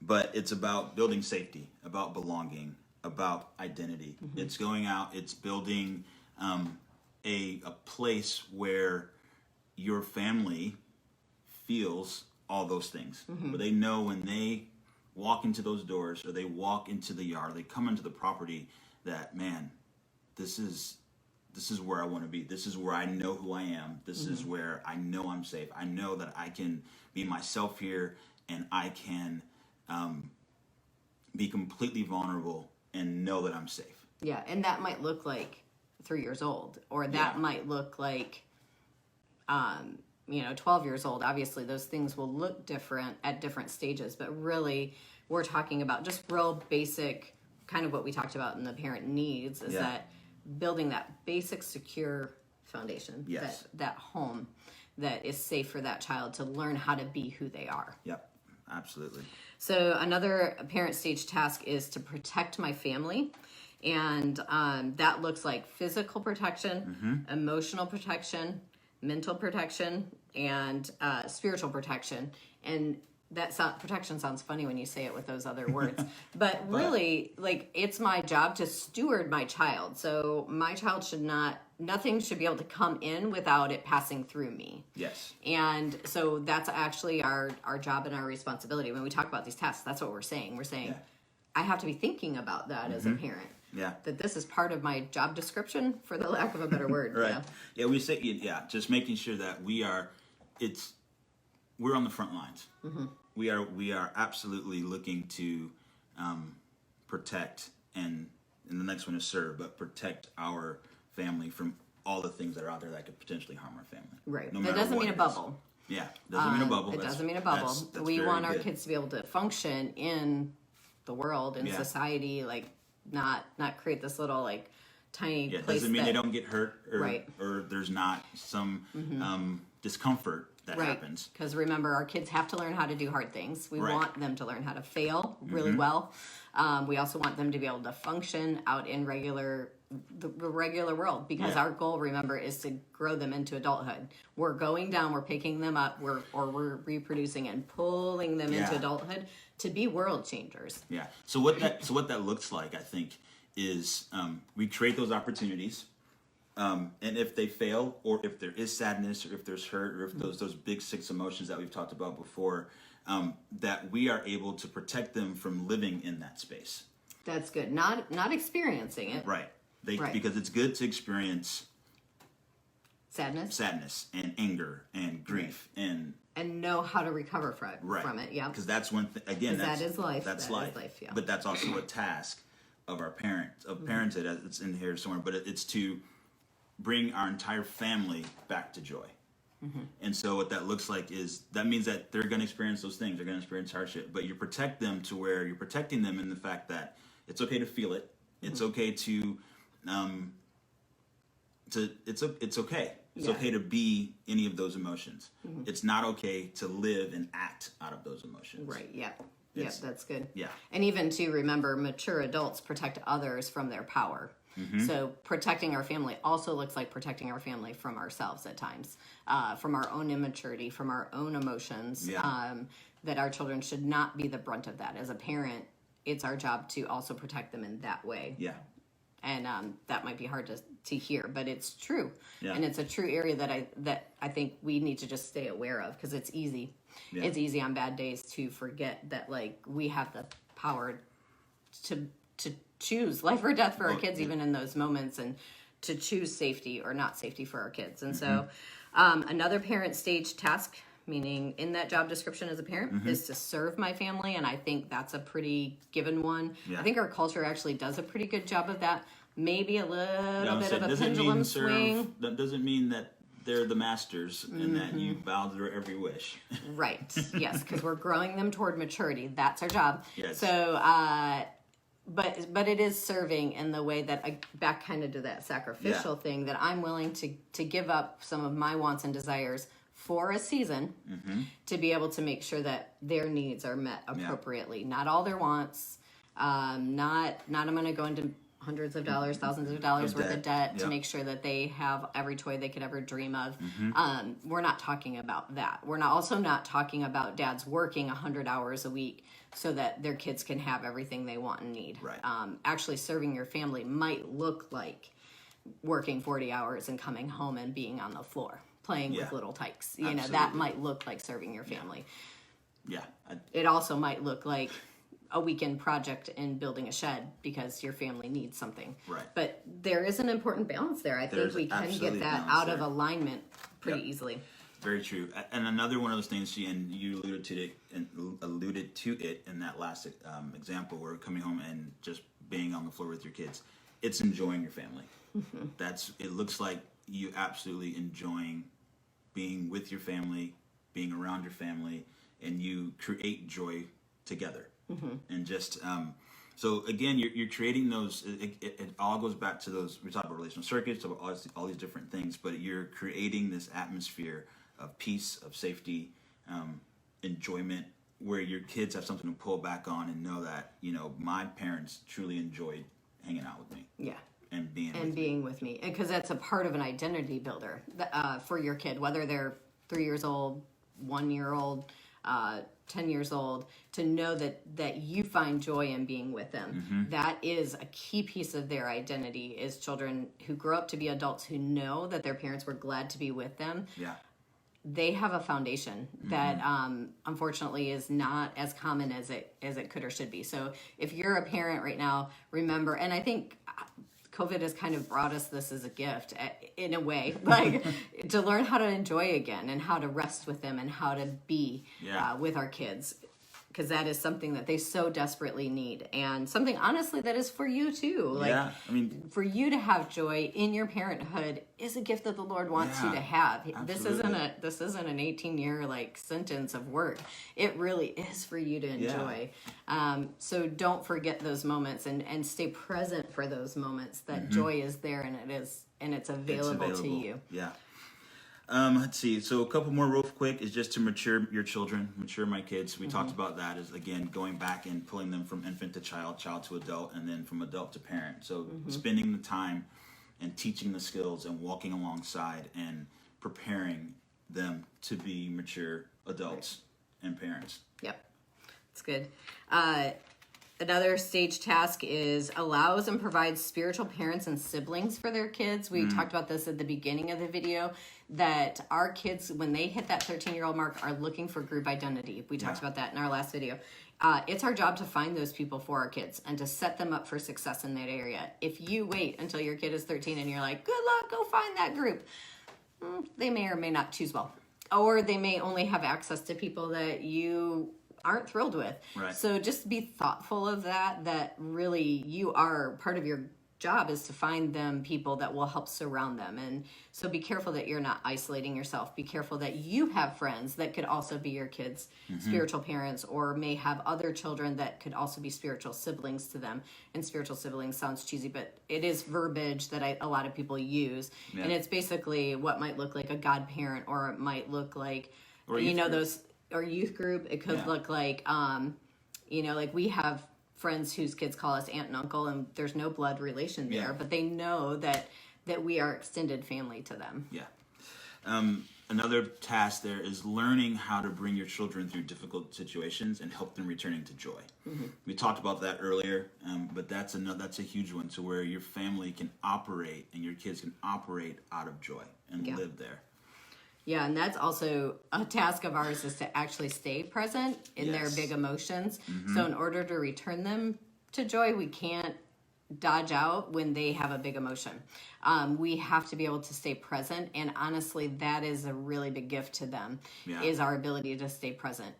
But it's about building safety, about belonging, about identity. It's going out, it's building a place where your family feels all those things, where they know when they walk into those doors or they walk into the yard, they come into the property, that, man, this is where I want to be. This is where I know who I am. This is where I know I'm safe. I know that I can be myself here, and I can be completely vulnerable and know that I'm safe. Yeah, and that might look like 3 years old, or that might look like 12 years old. Obviously, those things will look different at different stages, but really, we're talking about just real basic, kind of what we talked about in the parent needs, is that building that basic, secure foundation, that home that is safe for that child to learn how to be who they are. Yep, absolutely. So another parent stage task is to protect my family. And that looks like physical protection, emotional protection, mental protection, and spiritual protection. And that protection sounds funny when you say it with those other words, but really, like, it's my job to steward my child. So my child nothing should be able to come in without it passing through me. Yes. And so that's actually our job and our responsibility. When we talk about these tasks, that's what we're saying. We're saying, I have to be thinking about that as a parent. Yeah. That this is part of my job description, for the lack of a better word. Right. Yeah, we say, just making sure that we're on the front lines. We are absolutely looking to protect, and the next one is serve, but protect our family from all the things that are out there that could potentially harm our family. Right. No that doesn't mean a bubble. Yeah, doesn't mean a bubble. It doesn't mean a bubble. We want our kids to be able to function in the world, in society, like not create this little like tiny place. Doesn't mean they don't get hurt or there's not some discomfort that right. happens. Because remember, our kids have to learn how to do hard things. We Right. want them to learn how to fail really well. We also want them to be able to function out in the regular world, because Yeah. our goal, remember, is to grow them into adulthood. We're going down, we're picking them up, we're reproducing and pulling them into Yeah. adulthood to be world changers. Yeah. So what that looks like, I think, is we create those opportunities, and if they fail, or if there is sadness, or if there's hurt, or if those big six emotions that we've talked about before, that we are able to protect them from living in that space. That's good. Not experiencing it. Right. Right. Because it's good to experience Sadness. and anger and grief and know how to recover from it. Yeah. Because that's one thing. Again, that is life. That's That life. is life, yeah. But that's also a task of our parenthood. It's in here somewhere. But it's to bring our entire family back to joy. And so what that looks like is that means that they're going to experience those things. They're going to experience hardship, but you protect them to where you're protecting them in the fact that it's okay to feel it. It's okay to it's okay. It's Yeah. okay to be any of those emotions. It's not okay to live and act out of those emotions. Right. Yeah. Yeah. It's- That's good. Yeah. And even to remember, mature adults protect others from their power. So protecting our family also looks like protecting our family from ourselves at times, from our own immaturity, from our own emotions. Yeah. That our children should not be the brunt of that. As a parent, it's our job to also protect them in that way. Yeah. And that might be hard to hear, but it's true. Yeah. And it's a true area that I think we need to just stay aware of, because it's easy. Yeah. It's easy on bad days to forget that, like, we have the power to choose life or death for our kids, even in those moments, and to choose safety or not safety for our kids. And so another parent stage task, meaning in that job description as a parent, is to serve my family. And I think that's a pretty given one. Yeah. I think our culture actually does a pretty good job of that. Maybe a little No, bit so of a doesn't pendulum mean swing. That doesn't mean that they're the masters and that you bow to their every wish. Right. Yes, because we're growing them toward maturity. That's our job. Yes. So, but it is serving in the way that I back kind of to that sacrificial thing, that I'm willing to give up some of my wants and desires for a season to be able to make sure that their needs are met appropriately. Not all their wants. Not I'm going to go into hundreds of dollars, thousands of dollars worth of debt to make sure that they have every toy they could ever dream of. We're not talking about that. We're also not talking about dads working 100 hours a week so that their kids can have everything they want and need. Right. Actually, serving your family might look like working 40 hours and coming home and being on the floor playing with little tykes. You know, that might look like serving your family. Yeah. It also might look like a weekend project in building a shed because your family needs something. Right. But there is an important balance there. I There's think we can absolutely get that balance out of there. alignment pretty easily. Very true. And another one of those things, and you alluded to it in that last example, where coming home and just being on the floor with your kids. It's enjoying your family. It looks like you absolutely enjoying being with your family, being around your family, and you create joy together. And just so again, you're creating those. It all goes back to those. We talk about relational circuits, about all these different things, but you're creating this atmosphere of peace, of safety, enjoyment, where your kids have something to pull back on and know that, you know, my parents truly enjoyed hanging out with me. Yeah. And being with me, because that's a part of an identity builder for your kid, whether they're 3 years old, 1 year old, 10 years old, to know that you find joy in being with them. That is a key piece of their identity, is children who grow up to be adults who know that their parents were glad to be with them. Yeah. They have a foundation that unfortunately is not as common as it could or should be. So if you're a parent right now, remember, and I think COVID has kind of brought us this as a gift in a way, like to learn how to enjoy again and how to rest with them and how to be with our kids, because that is something that they so desperately need, and something honestly that is for you too. Like, I mean, for you to have joy in your parenthood is a gift that the Lord wants you to have. Absolutely. This isn't an 18-year like sentence of work. It really is for you to enjoy. So don't forget those moments and stay present for those moments. That joy is there, and it's available to you. Yeah. Let's see. So a couple more real quick is just to mature your children, mature my kids. We talked about that as, again, going back and pulling them from infant to child, child to adult, and then from adult to parent. So spending the time and teaching the skills and walking alongside and preparing them to be mature adults and parents. Yep. That's good. Another stage task is allows and provides spiritual parents and siblings for their kids. We talked about this at the beginning of the video, that our kids, when they hit that 13-year-old mark, are looking for group identity. We talked about that in our last video. It's our job to find those people for our kids and to set them up for success in that area. If you wait until your kid is 13 and you're like, good luck, go find that group, they may or may not choose well. Or they may only have access to people that you aren't thrilled with. Right. So just be thoughtful of that really you are, part of your job is to find them people that will help surround them. And so be careful that you're not isolating yourself. Be careful that you have friends that could also be your kids' spiritual parents, or may have other children that could also be spiritual siblings to them. And spiritual siblings sounds cheesy, but it is verbiage that a lot of people use. Yeah. And it's basically what might look like a godparent, or it might look like, or those, or youth group. It could look like, like we have friends whose kids call us aunt and uncle, and there's no blood relation there, but they know that we are extended family to them. Yeah. Another task there is learning how to bring your children through difficult situations and help them returning to joy. We talked about that earlier, but that's a huge one, to where your family can operate and your kids can operate out of joy and live there. Yeah, and that's also a task of ours, is to actually stay present in their big emotions. So in order to return them to joy, we can't dodge out when they have a big emotion. We have to be able to stay present, and honestly, that is a really big gift to them, is our ability to stay present.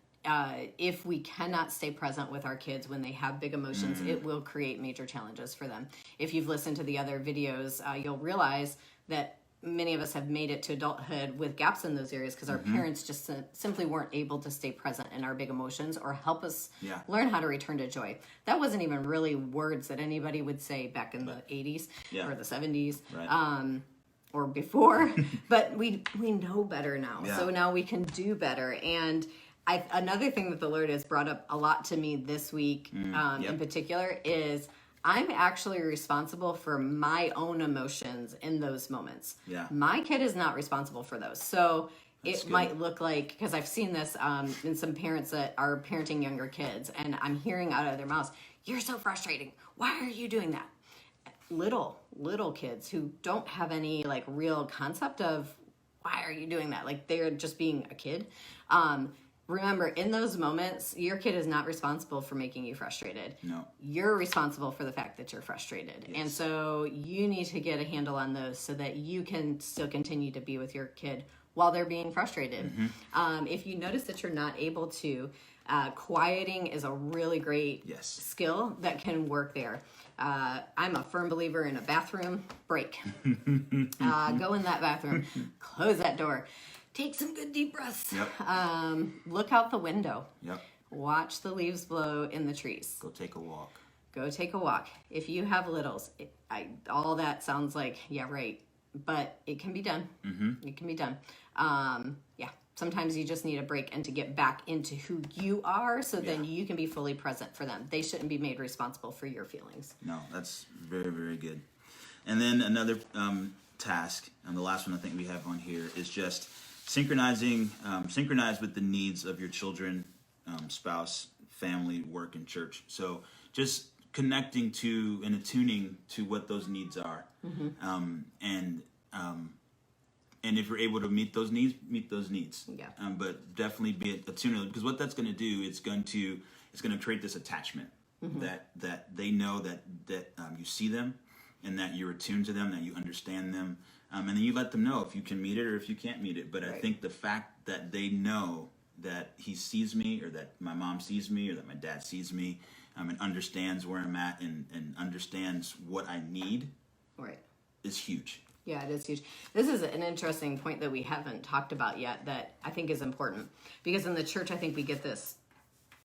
If we cannot stay present with our kids when they have big emotions, it will create major challenges for them. If you've listened to the other videos, you'll realize that many of us have made it to adulthood with gaps in those areas because our parents just simply weren't able to stay present in our big emotions or help us learn how to return to joy. That wasn't even really words that anybody would say back in the 80s or the 70s. Right. Or before, but we know better now. So now we can do better. And another thing that the Lord has brought up a lot to me this week in particular is I'm actually responsible for my own emotions in those moments. Yeah. My kid is not responsible for those. So it might look like, because I've seen this in some parents that are parenting younger kids, and I'm hearing out of their mouths, "You're so frustrating. Why are you doing that?" Little kids who don't have any like real concept of why are you doing that? Like they're just being a kid. Remember, in those moments, your kid is not responsible for making you frustrated. No. You're responsible for the fact that you're frustrated. Yes. And so you need to get a handle on those so that you can still continue to be with your kid while they're being frustrated. If you notice that you're not able to, quieting is a really great skill that can work there. I'm a firm believer in a bathroom break. Go in that bathroom, close that door. Take some good deep breaths. Yep. Look out the window. Yep. Watch the leaves blow in the trees. Go take a walk. Go take a walk. If you have littles, all that sounds like, yeah, right. But it can be done. It can be done. Sometimes you just need a break and to get back into who you are so then you can be fully present for them. They shouldn't be made responsible for your feelings. No, that's very, very good. And then another task, and the last one I think we have on here, is just synchronize with the needs of your children, spouse, family, work, and church. So just connecting to and attuning to what those needs are. And if you're able to meet those needs. Yeah. But definitely be attuned, because what that's going to do, it's going to create this attachment that they know that you see them and that you're attuned to them, that you understand them. And then you let them know if you can meet it or if you can't meet it. But I think the fact that they know that he sees me, or that my mom sees me, or that my dad sees me, and understands where I'm at and understands what I need, is huge. Yeah, it is huge. This is an interesting point that we haven't talked about yet that I think is important. Because in the church, I think we get this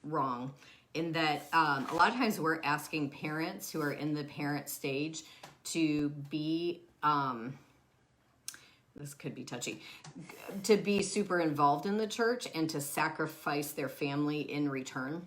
wrong, in that a lot of times we're asking parents who are in the parent stage to be this could be touchy, to be super involved in the church and to sacrifice their family in return.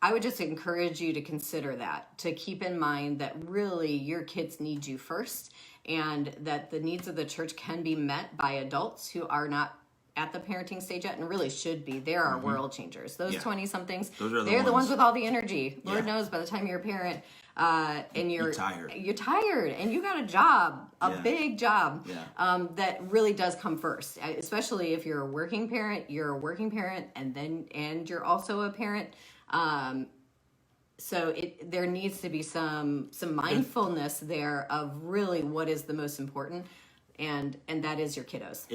I would just encourage you to consider that, to keep in mind that really your kids need you first, and that the needs of the church can be met by adults who are not at the parenting stage yet and really should be. They're our world changers. Those 20-somethings, they're the ones with all the energy. Lord knows by the time you're a parent, and you're tired and you got a job, big job, that really does come first, especially if you're a working parent, and you're also a parent. So there needs to be some mindfulness there of really what is the most important, and that is your kiddos.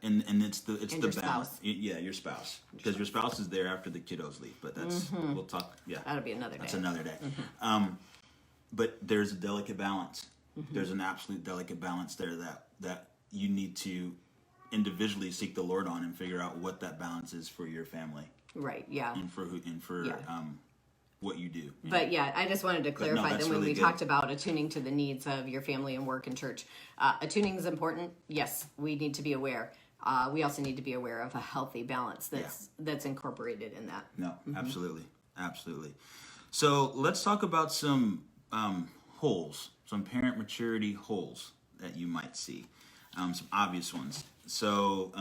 And it's the balance. Spouse. Your spouse, because your spouse is there after the kiddos leave. But that's we'll talk. Yeah, that'll be another day. That's another day. But there's a delicate balance. There's an absolute delicate balance there that you need to individually seek the Lord on and figure out what that balance is for your family. Right. Yeah. And for what you do. But I just wanted to clarify that when really we good. talked about attuning to the needs of your family and work and church, attuning is important. Yes, we need to be aware. We also need to be aware of a healthy balance that's incorporated in that. No, absolutely. So let's talk about some holes, some parent maturity holes that you might see, some obvious ones. So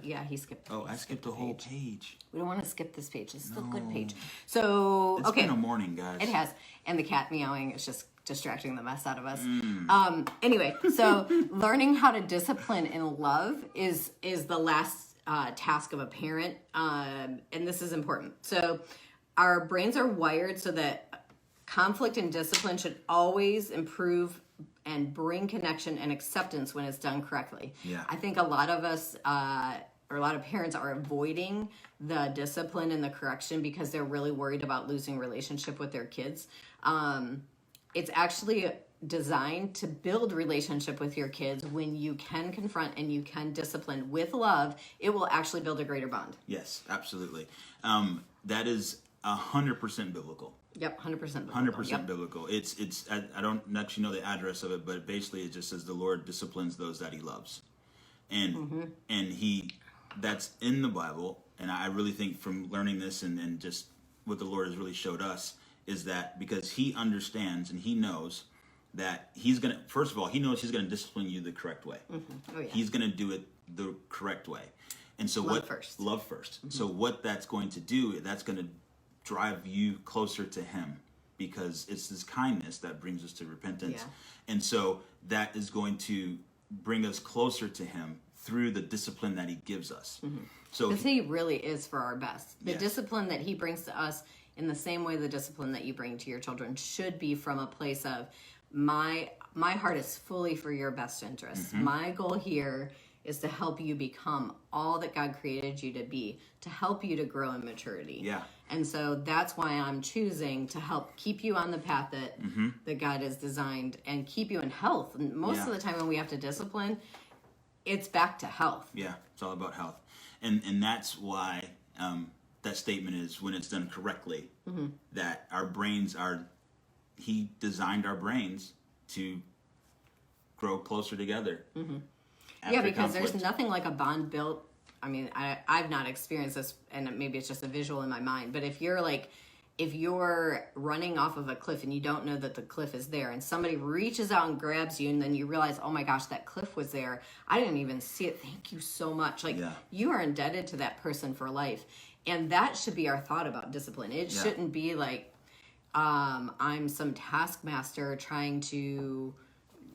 Yeah, he skipped. Oh, I skipped the whole page. We don't want to skip this page. This is a good page. So, It's been a morning, guys. It has. And the cat meowing is just distracting the mess out of us. Anyway, so learning how to discipline in love is the last task of a parent. And this is important. So our brains are wired so that conflict and discipline should always improve and bring connection and acceptance when it's done correctly. Yeah. I think a lot of us, or a lot of parents, are avoiding the discipline and the correction because they're really worried about losing relationship with their kids. It's actually designed to build relationship with your kids. When you can confront and you can discipline with love, it will actually build a greater bond. Yes, absolutely. That is 100% biblical. Yep, 100% biblical. 100% biblical. It's. I don't actually know the address of it, but basically it just says the Lord disciplines those that He loves, and that's in the Bible. And I really think from learning this and just what the Lord has really showed us is that because He understands and He knows that He's gonna. First of all, He knows He's gonna discipline you the correct way. Oh, yeah. He's gonna do it the correct way, and so Love first. Love first. So what that's going to do, that's going to drive you closer to Him, because it's His kindness that brings us to repentance. And so that is going to bring us closer to Him through the discipline that He gives us. So because He really is for our best. The discipline that He brings to us, in the same way the discipline that you bring to your children, should be from a place of my heart is fully for your best interest. My goal here is to help you become all that God created you to be, to help you to grow in maturity. Yeah. And so that's why I'm choosing to help keep you on the path that God has designed and keep you in health. And most of the time when we have to discipline, it's back to health. Yeah, it's all about health. And that's why that statement is, when it's done correctly, that our brains are, He designed our brains to grow closer together. Yeah, because there's nothing like a bond built. I mean, I've not experienced this, and maybe it's just a visual in my mind, but if you're running off of a cliff and you don't know that the cliff is there, and somebody reaches out and grabs you, and then you realize, oh my gosh, that cliff was there. I didn't even see it. Thank you so much. You are indebted to that person for life. And that should be our thought about discipline. It shouldn't be like, I'm some taskmaster trying to...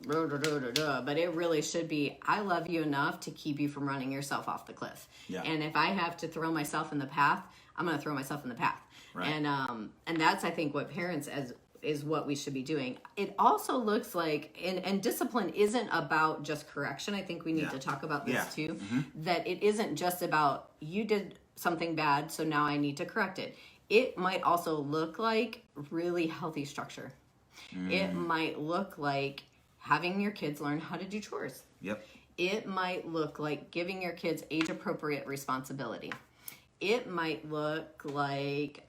But it really should be, I love you enough to keep you from running yourself off the cliff. And if I have to throw myself in the path, I'm going to throw myself in the path. Right. And that's, I think, what parents is what we should be doing. It also looks like, and discipline isn't about just correction. I think we need to talk about this too. That it isn't just about, you did something bad, so now I need to correct it. It might also look like really healthy structure. It might look like having your kids learn how to do chores. It might look like giving your kids age-appropriate responsibility. It might look like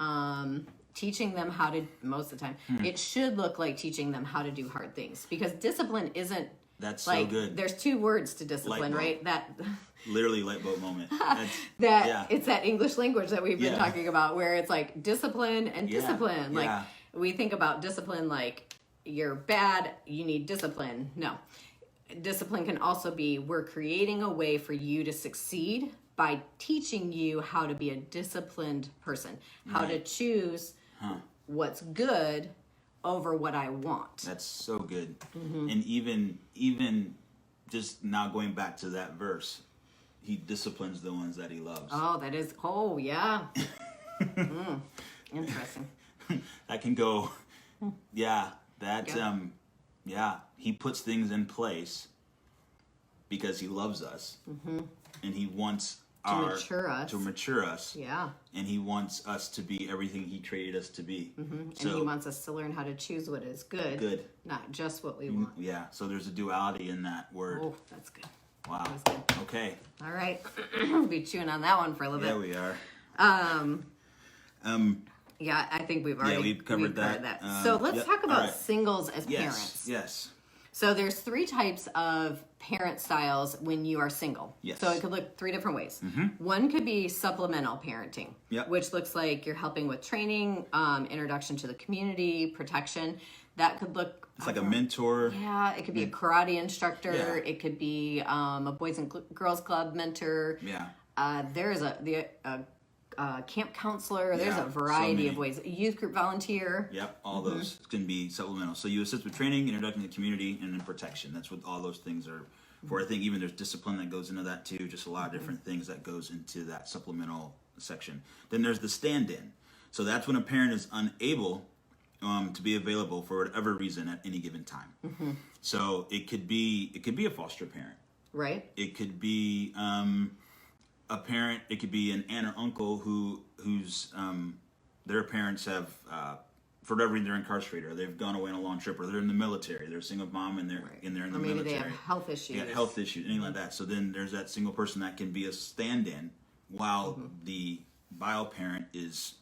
teaching them how to, most of the time, it should look like teaching them how to do hard things. Because discipline isn't That's so like good. there's two words to discipline, Light bulb. right? That Literally light bulb moment. That's, that yeah. it's that English language that we've been Yeah. talking about, where it's like discipline and Yeah. discipline. Like Yeah. we think about discipline like you're bad, you need discipline. No. Discipline can also be we're creating a way for you to succeed by teaching you how to be a disciplined person, how to choose what's good over what I want. That's so good. And even just now going back to that verse, he disciplines the ones that he loves. Oh, that is, oh, yeah. Interesting. That can go, yeah, that, yeah, he puts things in place because he loves us. And he wants to mature us. Yeah. And he wants us to be everything he created us to be. And he wants us to learn how to choose what is good. Not just what we want. Yeah, so there's a duality in that word. Oh, that's good. Wow. That was good. Okay. All right. We'll be chewing on that one for a little Yeah, bit. we are. Yeah, I think we've already we've covered that. So let's talk about all right. singles as parents. Yes. So there's 3 types of parent styles when you are single. Yes. So it could look 3 different ways. One could be supplemental parenting, Yep. which looks like you're helping with training, introduction to the community, protection. That could look It's like a mentor. yeah, it could be a karate instructor. Yeah. It could be a boys and girls club mentor. Yeah. There's a camp counselor. There's Yeah, a so variety many. of ways. A youth group volunteer. Yep. All those can be supplemental. So you assist with training, introduction to the community, and then protection. That's what all those things are for. I think even there's discipline that goes into that too. Just a lot of different things that goes into that supplemental section. Then there's the stand-in. So that's when a parent is unable to be available for whatever reason at any given time. So it could be a foster parent. Right. It could be a parent. It could be an aunt or uncle whose their parents have for whatever reason they're incarcerated, or they've gone away on a long trip, or they're in the military. They're a single mom and they're in the Or maybe military. they have health issues. Yeah, health issues, anything like that. So then there's that single person that can be a stand-in while the bio parent is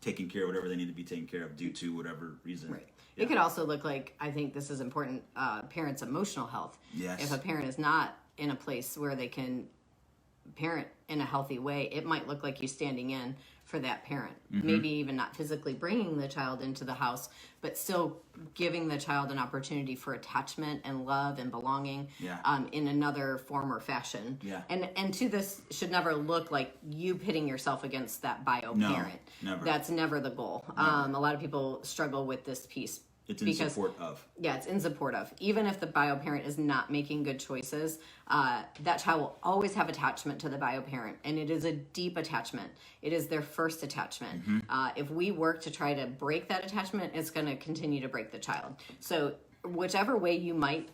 taking care of whatever they need to be taken care of due to whatever reason. Right. Yeah. It could also look like, I think this is important, parents' emotional health. Yes. If a parent is not in a place where they can parent in a healthy way, it might look like you standing in for that parent. Maybe even not physically bringing the child into the house, but still giving the child an opportunity for attachment and love and belonging in another form or fashion. Yeah. And to this should never look like you pitting yourself against that bio No, parent. never. That's never the goal. A lot of people struggle with this piece. It's in support of. Yeah, it's in support of. Even if the bio parent is not making good choices, that child will always have attachment to the bio parent, and it is a deep attachment. It is their first attachment. If we work to try to break that attachment, it's going to continue to break the child. So whichever way you might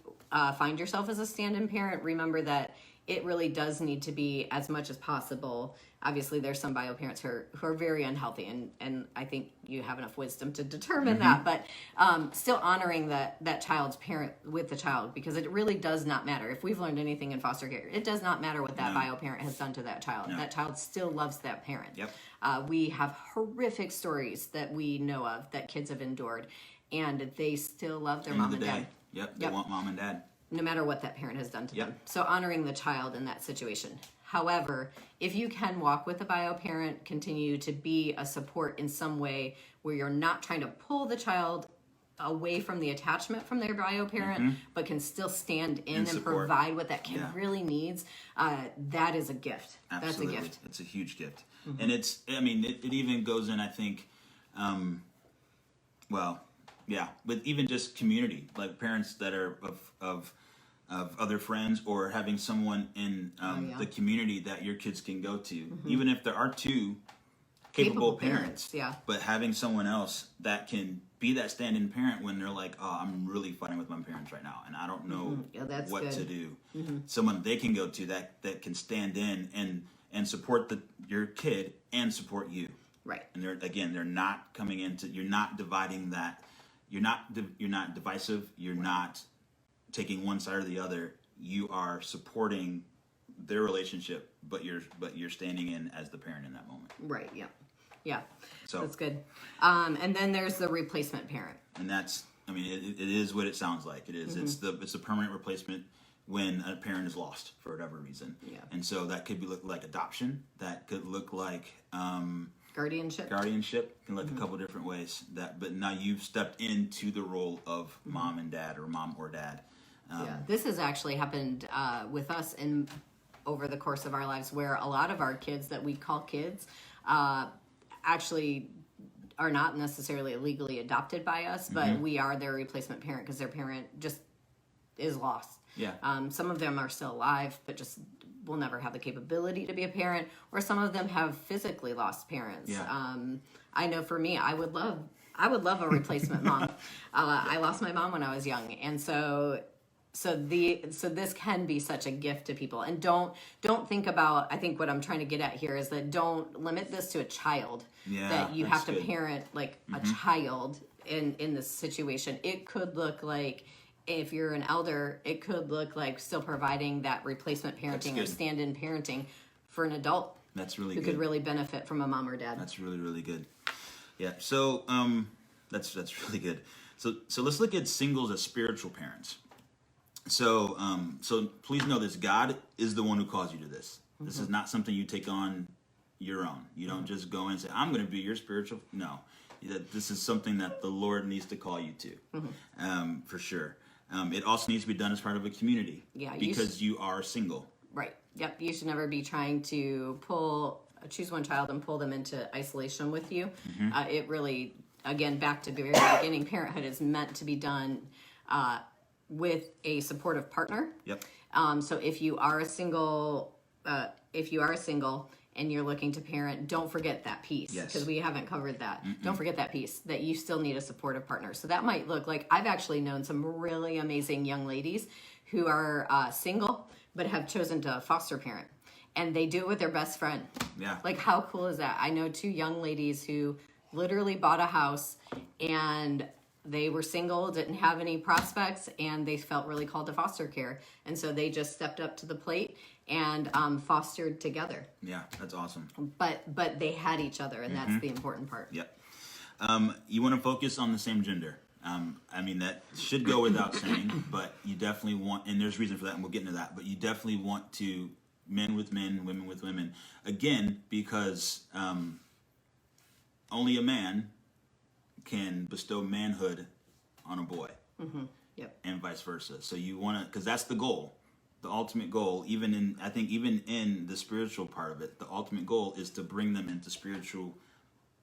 find yourself as a stand-in parent, remember that it really does need to be as much as possible. Obviously, there's some bio parents who are very unhealthy, and I think you have enough wisdom to determine that. But still honoring that child's parent with the child, because it really does not matter. If we've learned anything in foster care, it does not matter what that bio parent has done to that child. No. That child still loves that parent. Yep. We have horrific stories that we know of that kids have endured, and they still love their End mom of the and day. dad. Yep. They want mom and dad. No matter what that parent has done to Yep. them. So honoring the child in that situation. However, if you can walk with a bio parent, continue to be a support in some way where you're not trying to pull the child away from the attachment from their bio parent, but can still stand in and support. provide what that kid really needs, that is a gift. Absolutely. That's a gift. It's a huge gift. And it even goes in, I think, with even just community, like parents that are of other friends, or having someone in the community that your kids can go to, even if there are two capable parents, but having someone else that can be that stand-in parent when they're like, oh, I'm really fighting with my parents right now and I don't know what to do. Someone they can go to that can stand in and support your kid and support you. Right. And they're not coming into, you're not dividing that. You're not divisive. You're not taking one side or the other. You are supporting their relationship, but you're standing in as the parent in that moment. Right. Yeah. Yeah. So that's good. And then there's the replacement parent. And that's I mean, it is what it sounds like. It is. It's a permanent replacement when a parent is lost for whatever reason. Yeah. And so that could look like adoption. That could look like guardianship. Guardianship can look a couple different ways. But now you've stepped into the role of mom and dad, or mom or dad. This has actually happened with us over the course of our lives, where a lot of our kids that we call kids actually are not necessarily legally adopted by us, but we are their replacement parent because their parent just is lost. Yeah. Some of them are still alive, but just will never have the capability to be a parent, or some of them have physically lost parents. Yeah. I know for me, I would love a replacement mom. I lost my mom when I was young, and so this can be such a gift to people. And don't think about, I think what I'm trying to get at here is that don't limit this to a child. Yeah, that you have to good. parent like a child in this situation. It could look like, if you're an elder, it could look like still providing that replacement parenting or stand-in parenting for an adult. That's really who good. could really benefit from a mom or dad. That's really, really good. Yeah. So that's really good. So let's look at singles as spiritual parents. So please know this: God is the one who calls you to this. This is not something you take on your own. You don't just go and say, "I'm going to be your spiritual." No, this is something that the Lord needs to call you to, for sure. It also needs to be done as part of a community. Yeah, because you are single. Right. Yep. You should never be trying to choose one child and pull them into isolation with you. It really, again, back to the very beginning, parenthood is meant to be done with a supportive partner. Yep. So if you are a single, and you're looking to parent, don't forget that piece, because we haven't covered that. Don't forget that piece, that you still need a supportive partner. So that might look like, I've actually known some really amazing young ladies who are single but have chosen to foster parent, and they do it with their best friend. Yeah. Like, how cool is that? I know 2 young ladies who literally bought a house, and they were single, didn't have any prospects, and they felt really called to foster care. And so they just stepped up to the plate and fostered together. Yeah, that's awesome. But they had each other, and that's the important part. Yep. You want to focus on the same gender. I mean, that should go without saying, but you definitely want, and there's reason for that, and we'll get into that, but you definitely want to men with men, women with women. Again, because only a man can bestow manhood on a boy. Yep. And vice versa. So you want to, because that's the goal. The ultimate goal, even in the spiritual part of it, the ultimate goal is to bring them into spiritual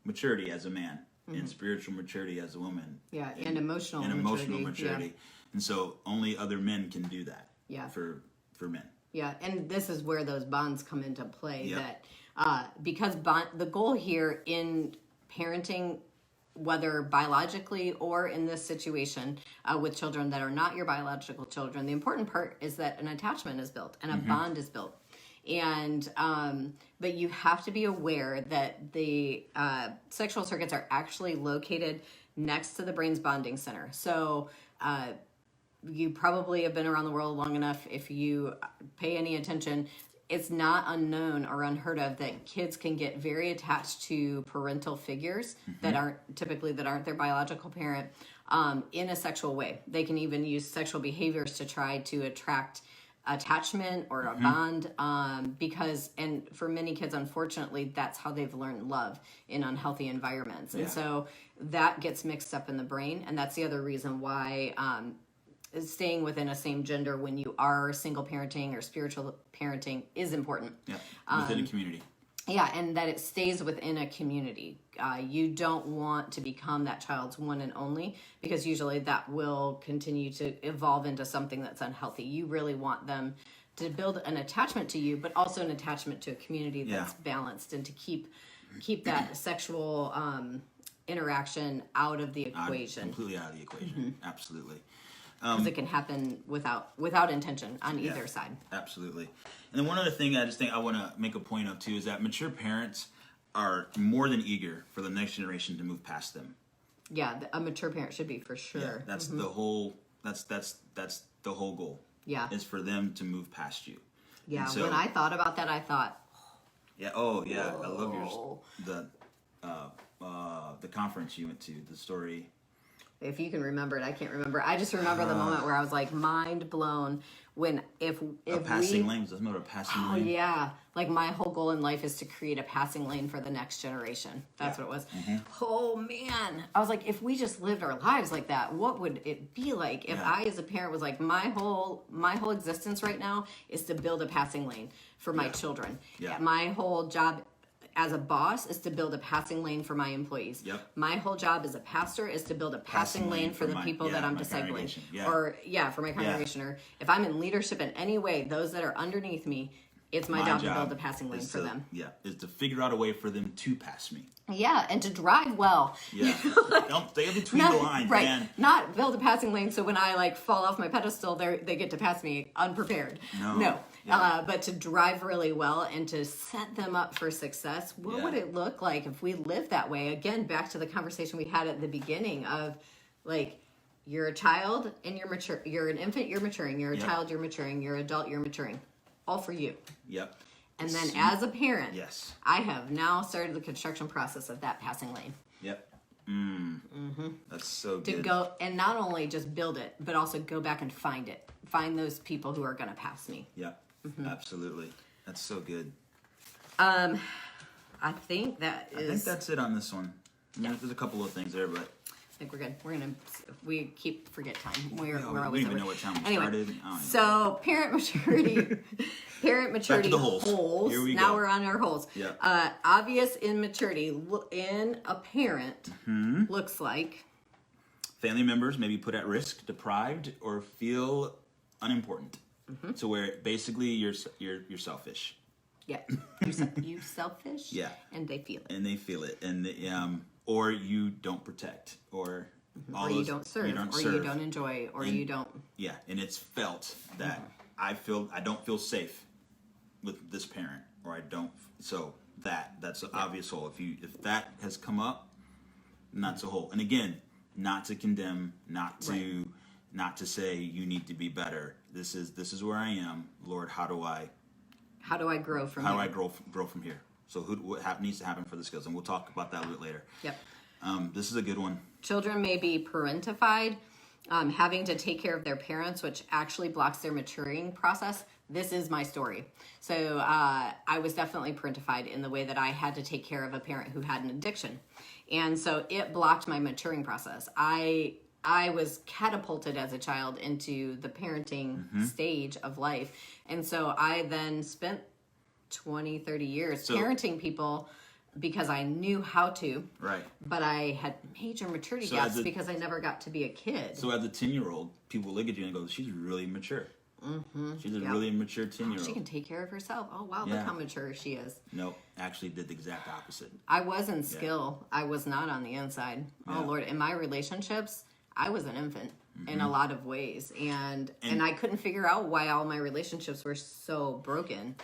maturity as a man, and spiritual maturity as a woman. Yeah, and emotional maturity. Yeah. And so only other men can do that. Yeah. For men. Yeah, and this is where those bonds come into play. Yep. That because the goal here in parenting, whether biologically or in this situation with children that are not your biological children, the important part is that an attachment is built and a bond is built. And but you have to be aware that the sexual circuits are actually located next to the brain's bonding center. So you probably have been around the world long enough. If you pay any attention, it's not unknown or unheard of that kids can get very attached to parental figures that aren't their biological parent in a sexual way. They can even use sexual behaviors to try to attract attachment or a bond because, and for many kids, unfortunately, that's how they've learned love in unhealthy environments. And so that gets mixed up in the brain, and that's the other reason why staying within a same gender when you are single parenting or spiritual parenting is important. Yeah, within a community. Yeah, and that it stays within a community. You don't want to become that child's one and only, because usually that will continue to evolve into something that's unhealthy. You really want them to build an attachment to you, but also an attachment to a community that's balanced, and to keep that sexual interaction out of the equation. Completely out of the equation. Absolutely. Because it can happen without intention on either side. Absolutely. And then one other thing I just think I want to make a point of too is that mature parents are more than eager for the next generation to move past them. Yeah, a mature parent should be, for sure. Yeah, that's the whole. That's the whole goal. Yeah, is for them to move past you. Yeah. So, when I thought about that, I thought. Yeah. Oh, yeah. I love the conference you went to. The story. If you can remember it, I can't remember. I just remember the moment where I was like mind blown when if a passing lane. Doesn't matter a passing lane. Oh yeah, like my whole goal in life is to create a passing lane for the next generation. That's what it was. Oh man, I was like, if we just lived our lives like that, what would it be like? If I, as a parent, was like, my whole existence right now is to build a passing lane for my children. Yeah. My whole job as a boss is to build a passing lane for my employees. Yep. My whole job as a pastor is to build a passing lane for the people that I'm discipling. Or for my congregation. Or if I'm in leadership in any way, those that are underneath me, it's my job to build a passing lane for them. Yeah, is to figure out a way for them to pass me. Yeah, and to drive well. Yeah, don't stay between the lines, right. man. Not build a passing lane so when I like fall off my pedestal, they get to pass me unprepared. No. Yeah. But to drive really well and to set them up for success. What would it look like if we lived that way? Again, back to the conversation we had at the beginning of like, you're a child and you're mature. You're an infant, you're maturing. You're a child, you're maturing. You're an adult, you're maturing. All for you. Yep. And then as a parent, I have now started the construction process of that passing lane. Yep. That's so good. To go and not only just build it, but also go back and find it. Find those people who are going to pass me. Yep. Absolutely. That's so good. I think I think that's it on this one. There's a couple of things there, but I think we're good. We forget time. We're we always don't even know what time we started. So parent maturity Back to the holes. Here we now go. we're on our holes. Yeah. Obvious immaturity in a parent looks like family members may be put at risk, deprived, or feel unimportant. So where basically you're selfish. Yeah. You selfish. Yeah. And they feel it. And they feel it, and or you don't protect, or you don't serve, you don't enjoy, or you don't. Yeah, and it's felt that I don't feel safe with this parent, or I don't. So that's an obvious hole. If that has come up, that's a hole. And again, not to condemn, not to say you need to be better. This is where I am, Lord. How do I grow from? How do I grow from here? So what needs to happen for the skills, and we'll talk about that a little bit later. Yep. This is a good one. Children may be parentified, having to take care of their parents, which actually blocks their maturing process. This is my story. So I was definitely parentified in the way that I had to take care of a parent who had an addiction. And so it blocked my maturing process. I was catapulted as a child into the parenting stage of life. And so I then spent 20, 30 years parenting people because I knew how to. Right. But I had major maturity gaps because I never got to be a kid. So as a 10-year-old, people look at you and go, she's really mature. She's a really mature 10-year-old. She can take care of herself. Oh, wow, look how mature she is. No, actually did the exact opposite. I was in skill. I was not on the inside. Oh, Lord. In my relationships, I was an infant in a lot of ways. And I couldn't figure out why all my relationships were so broken.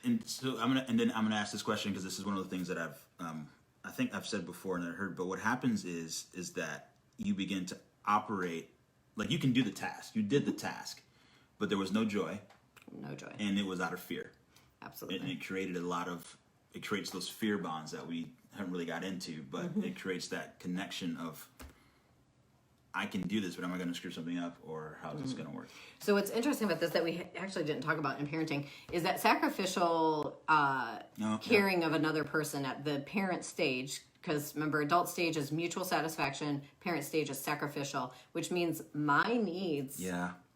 And so I'm gonna ask this question because this is one of the things that I think I've said before and I heard. But what happens is that you begin to operate like you can do the task. You did the task, but there was no joy. No joy. And it was out of fear. Absolutely. And it creates those fear bonds that we haven't really got into, but it creates that connection of I can do this, but am I going to screw something up, or how's this going to work? So what's interesting about this that we actually didn't talk about in parenting is that sacrificial caring of another person at the parent stage, because remember, adult stage is mutual satisfaction, parent stage is sacrificial, which means my needs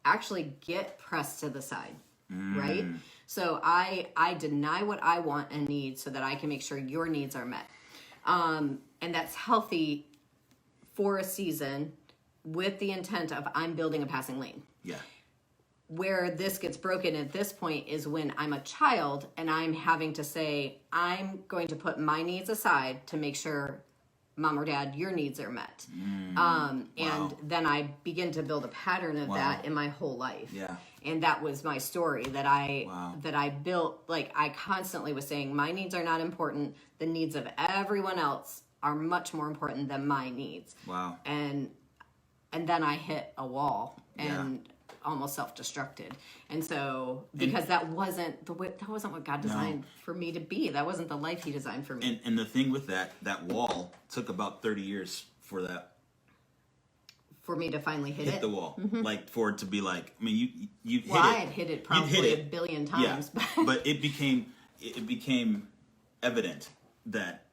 actually get pressed to the side, right? So I deny what I want and need so that I can make sure your needs are met. And that's healthy for a season, with the intent of I'm building a passing lane. Yeah. Where this gets broken at this point is when I'm a child and I'm having to say, I'm going to put my needs aside to make sure mom or dad, your needs are met. And then I begin to build a pattern of that in my whole life. Yeah. And that was my story that I built. Like I constantly was saying, my needs are not important. The needs of everyone else are much more important than my needs. Wow. And then I hit a wall and almost self-destructed. And so because that wasn't what God designed for me to be. That wasn't the life he designed for me. And the thing with that wall took about 30 years for For me to finally hit the wall, like for it to be like, I mean, you hit well, it. I had hit it probably a billion times. Yeah. But it became evident that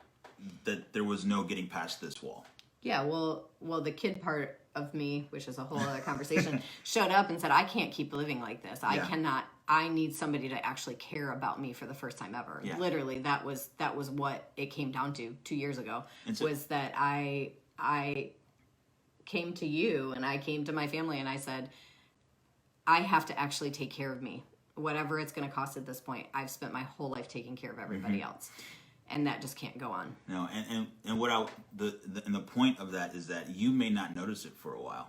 there was no getting past this wall. Yeah, well, the kid part of me, which is a whole other conversation, showed up and said, I can't keep living like this. I cannot. I need somebody to actually care about me for the first time ever. Yeah. Literally, that was what it came down to 2 years ago. So, was that I came to you and I came to my family and I said, I have to actually take care of me. Whatever it's going to cost at this point, I've spent my whole life taking care of everybody else. And that just can't go on. No, and what the point of that is that you may not notice it for a while.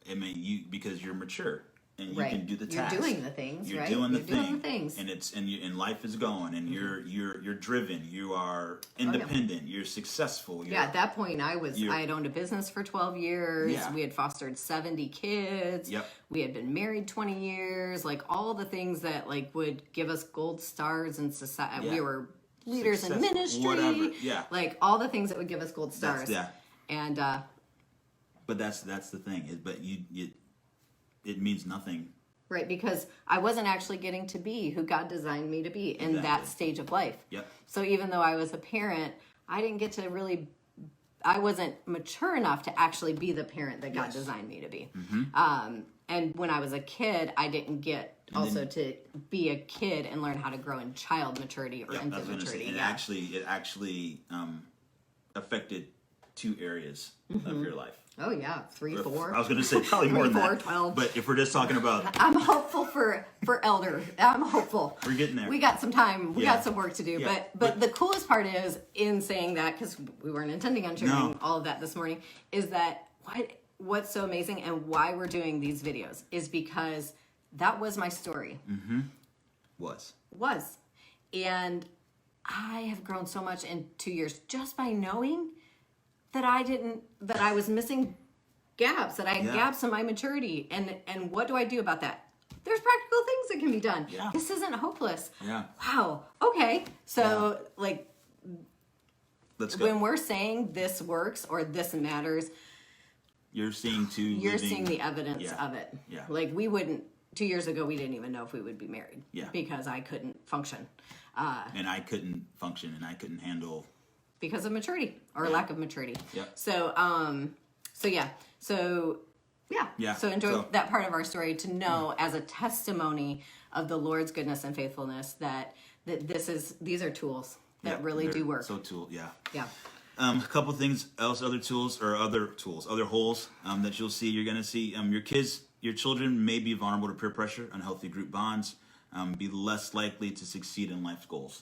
It may because you're mature and you can do the task. You're doing the things, You're right? doing the doing the things, and life is going, and you're driven. You are independent. You're successful. At that point, I had owned a business for 12 years. Yeah. We had fostered 70 kids. Yep. We had been married 20 years. Like all the things that like would give us gold stars in society. Yeah. We were leaders in ministry. Whatever. Yeah. Like all the things that would give us gold stars. And but that's the thing. But it means nothing. Right, because I wasn't actually getting to be who God designed me to be in that stage of life. Yep. So even though I was a parent, I didn't get to I wasn't mature enough to actually be the parent that God designed me to be. And when I was a kid, I didn't get to be a kid and learn how to grow in child maturity or infant maturity. It actually affected 2 areas of your life. Oh yeah, 3, 4. I was going to say probably more than 4, that. 12. But if we're just talking about, I'm hopeful for elder. I'm hopeful. We're getting there. We got some time. We got some work to do. Yeah. But the coolest part is in saying that, because we weren't intending on sharing all of that this morning, is that what's so amazing and why we're doing these videos is because that was my story. Was. And I have grown so much in 2 years just by knowing that I was missing gaps, that I had gaps in my maturity. And what do I do about that? There's practical things that can be done. Yeah. This isn't hopeless. Yeah. Wow. Okay. So Let's go. when we're saying this works or this matters, You're seeing seeing the evidence of it. Yeah. Like 2 years ago, we didn't even know if we would be married. Yeah. Because I couldn't function. And I couldn't function, and I couldn't handle. Because of maturity or lack of maturity. Yep. So enjoy that part of our story to know as a testimony of the Lord's goodness and faithfulness that these are tools that really do work. So tool, yeah. Yeah. A couple things else, other holes that you'll see. You're going to see your children may be vulnerable to peer pressure, unhealthy group bonds, be less likely to succeed in life's goals.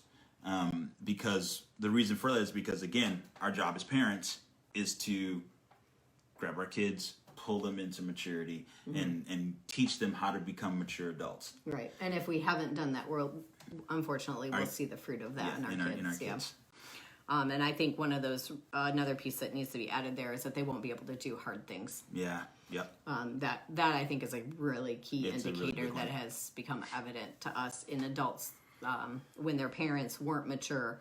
Because the reason for that is because, again, our job as parents is to grab our kids, pull them into maturity, and teach them how to become mature adults. Right. And if we haven't done that, unfortunately, we'll see the fruit of that in our kids. And I think one of those, another piece that needs to be added there is that they won't be able to do hard things. Yeah. Yep. That I think is a really key indicator really that has become evident to us in adults when their parents weren't mature.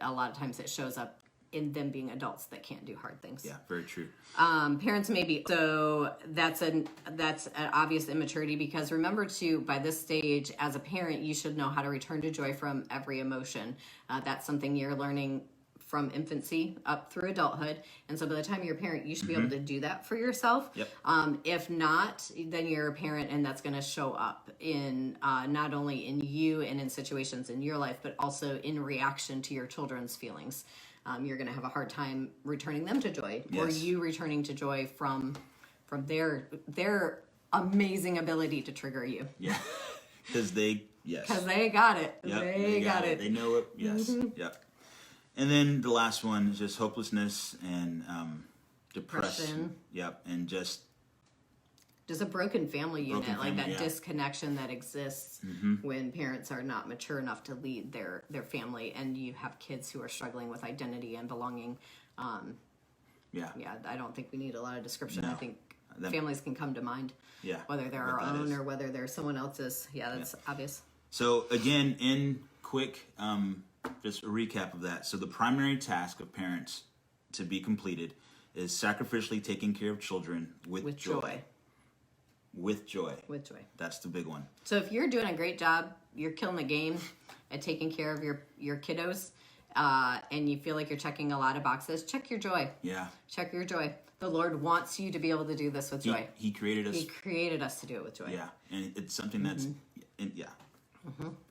A lot of times it shows up in them being adults that can't do hard things. Yeah, very true. Parents may be, so that's an obvious immaturity, because remember too, by this stage as a parent, you should know how to return to joy from every emotion. That's something you're learning from infancy up through adulthood. And so by the time you're a parent, you should be able to do that for yourself. Yep. If not, then you're a parent, and that's going to show up in not only in you and in situations in your life, but also in reaction to your children's feelings. You're going to have a hard time returning them to joy, or you returning to joy from their amazing ability to trigger you. Yeah, because they got it. Yep, they got it. They know it. Yes. Yep. And then the last one is just hopelessness and depression. Yep, and just a broken family unit, like that yeah. disconnection that exists when parents are not mature enough to lead their family, and you have kids who are struggling with identity and belonging. Yeah, I don't think we need a lot of description. No. I think families can come to mind. Yeah, whether they're our own or whether they're someone else's. Yeah, that's obvious. So again, in quick, just a recap of that. So the primary task of parents to be completed is sacrificially taking care of children with joy. With joy. With joy. That's the big one. So if you're doing a great job, you're killing the game at taking care of your kiddos, and you feel like you're checking a lot of boxes, check your joy. Yeah. Check your joy. The Lord wants you to be able to do this with joy. He created us. He created us to do it with joy. Yeah, and it's something that's,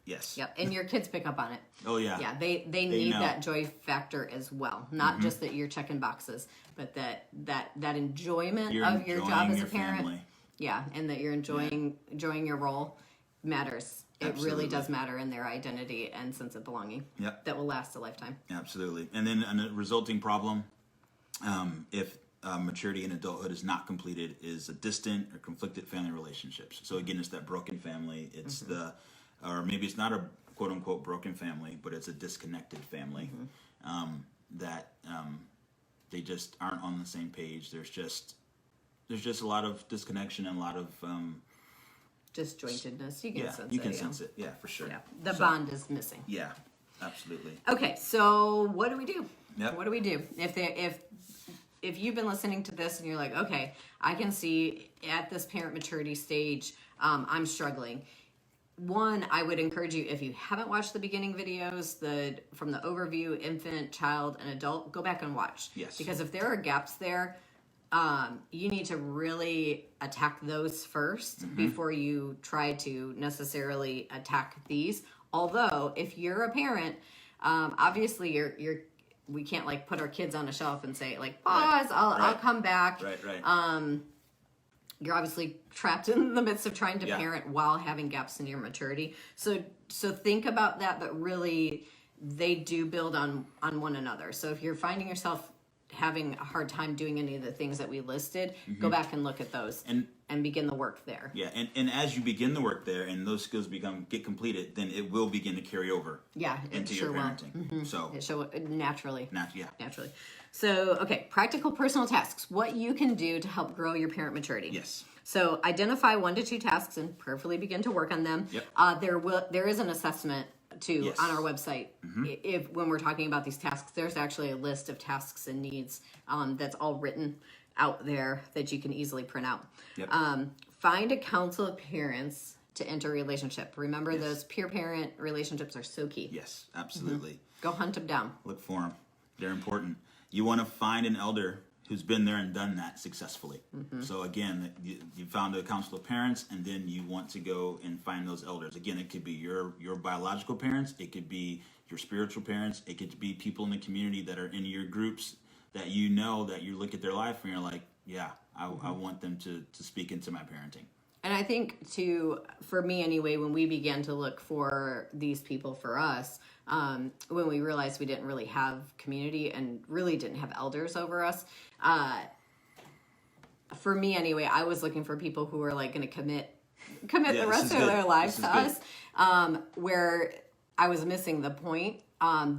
yes. Yep, and your kids pick up on it. Oh yeah. Yeah, they need know. that joy factor as well. Not just that you're checking boxes, but that enjoyment of your job as a parent. Family. Yeah, and that you're enjoying your role matters. Absolutely. It really does matter in their identity and sense of belonging. Yep. That will last a lifetime. Absolutely. And then a resulting problem, if maturity in adulthood is not completed, is a distant or conflicted family relationships. So again, it's that broken family. It's or maybe it's not a quote unquote broken family, but it's a disconnected family that they just aren't on the same page. There's just a lot of disconnection and a lot of Disjointedness. You can sense it. You can sense it. Yeah, for sure. Yeah. The bond is missing. Yeah, absolutely. Okay, so what do we do? Yep. What do we do if you've been listening to this and you're like, okay, I can see at this parent maturity stage, I'm struggling. One, I would encourage you, if you haven't watched the beginning videos, from the overview, infant, child, and adult, go back and watch. Yes. Because if there are gaps there, you need to really attack those first before you try to necessarily attack these. Although, if you're a parent, obviously we can't like put our kids on a shelf and say like, pause, I'll come back. Right. You're obviously trapped in the midst of trying to parent while having gaps in your maturity. So think about that, but really they do build on one another. So if you're finding yourself having a hard time doing any of the things that we listed, go back and look at those and begin the work there. Yeah, and as you begin the work there and those skills get completed, then it will begin to carry over into your parenting. So it show naturally. Naturally. So, okay, practical personal tasks. What you can do to help grow your parent maturity. Yes. So identify 1 to 2 tasks and prayerfully begin to work on them. Yep. There is an assessment on our website. If when we're talking about these tasks, there's actually a list of tasks and needs that's all written out there that you can easily print out. Yep. Find a council of parents to enter a relationship. Remember, those peer parent relationships are so key. Yes, absolutely. Go hunt them down. Look for them. They're important. You want to find an elder who's been there and done that successfully. So again, you found a council of parents, and then you want to go and find those elders. Again, it could be your biological parents, it could be your spiritual parents, it could be people in the community that are in your groups that you know that you look at their life and you're like, yeah, I want them to speak into my parenting. And I think for me anyway, when we began to look for these people for us, when we realized we didn't really have community and really didn't have elders over us, for me anyway, I was looking for people who were like going to commit the rest of their lives to us, where I was missing the point.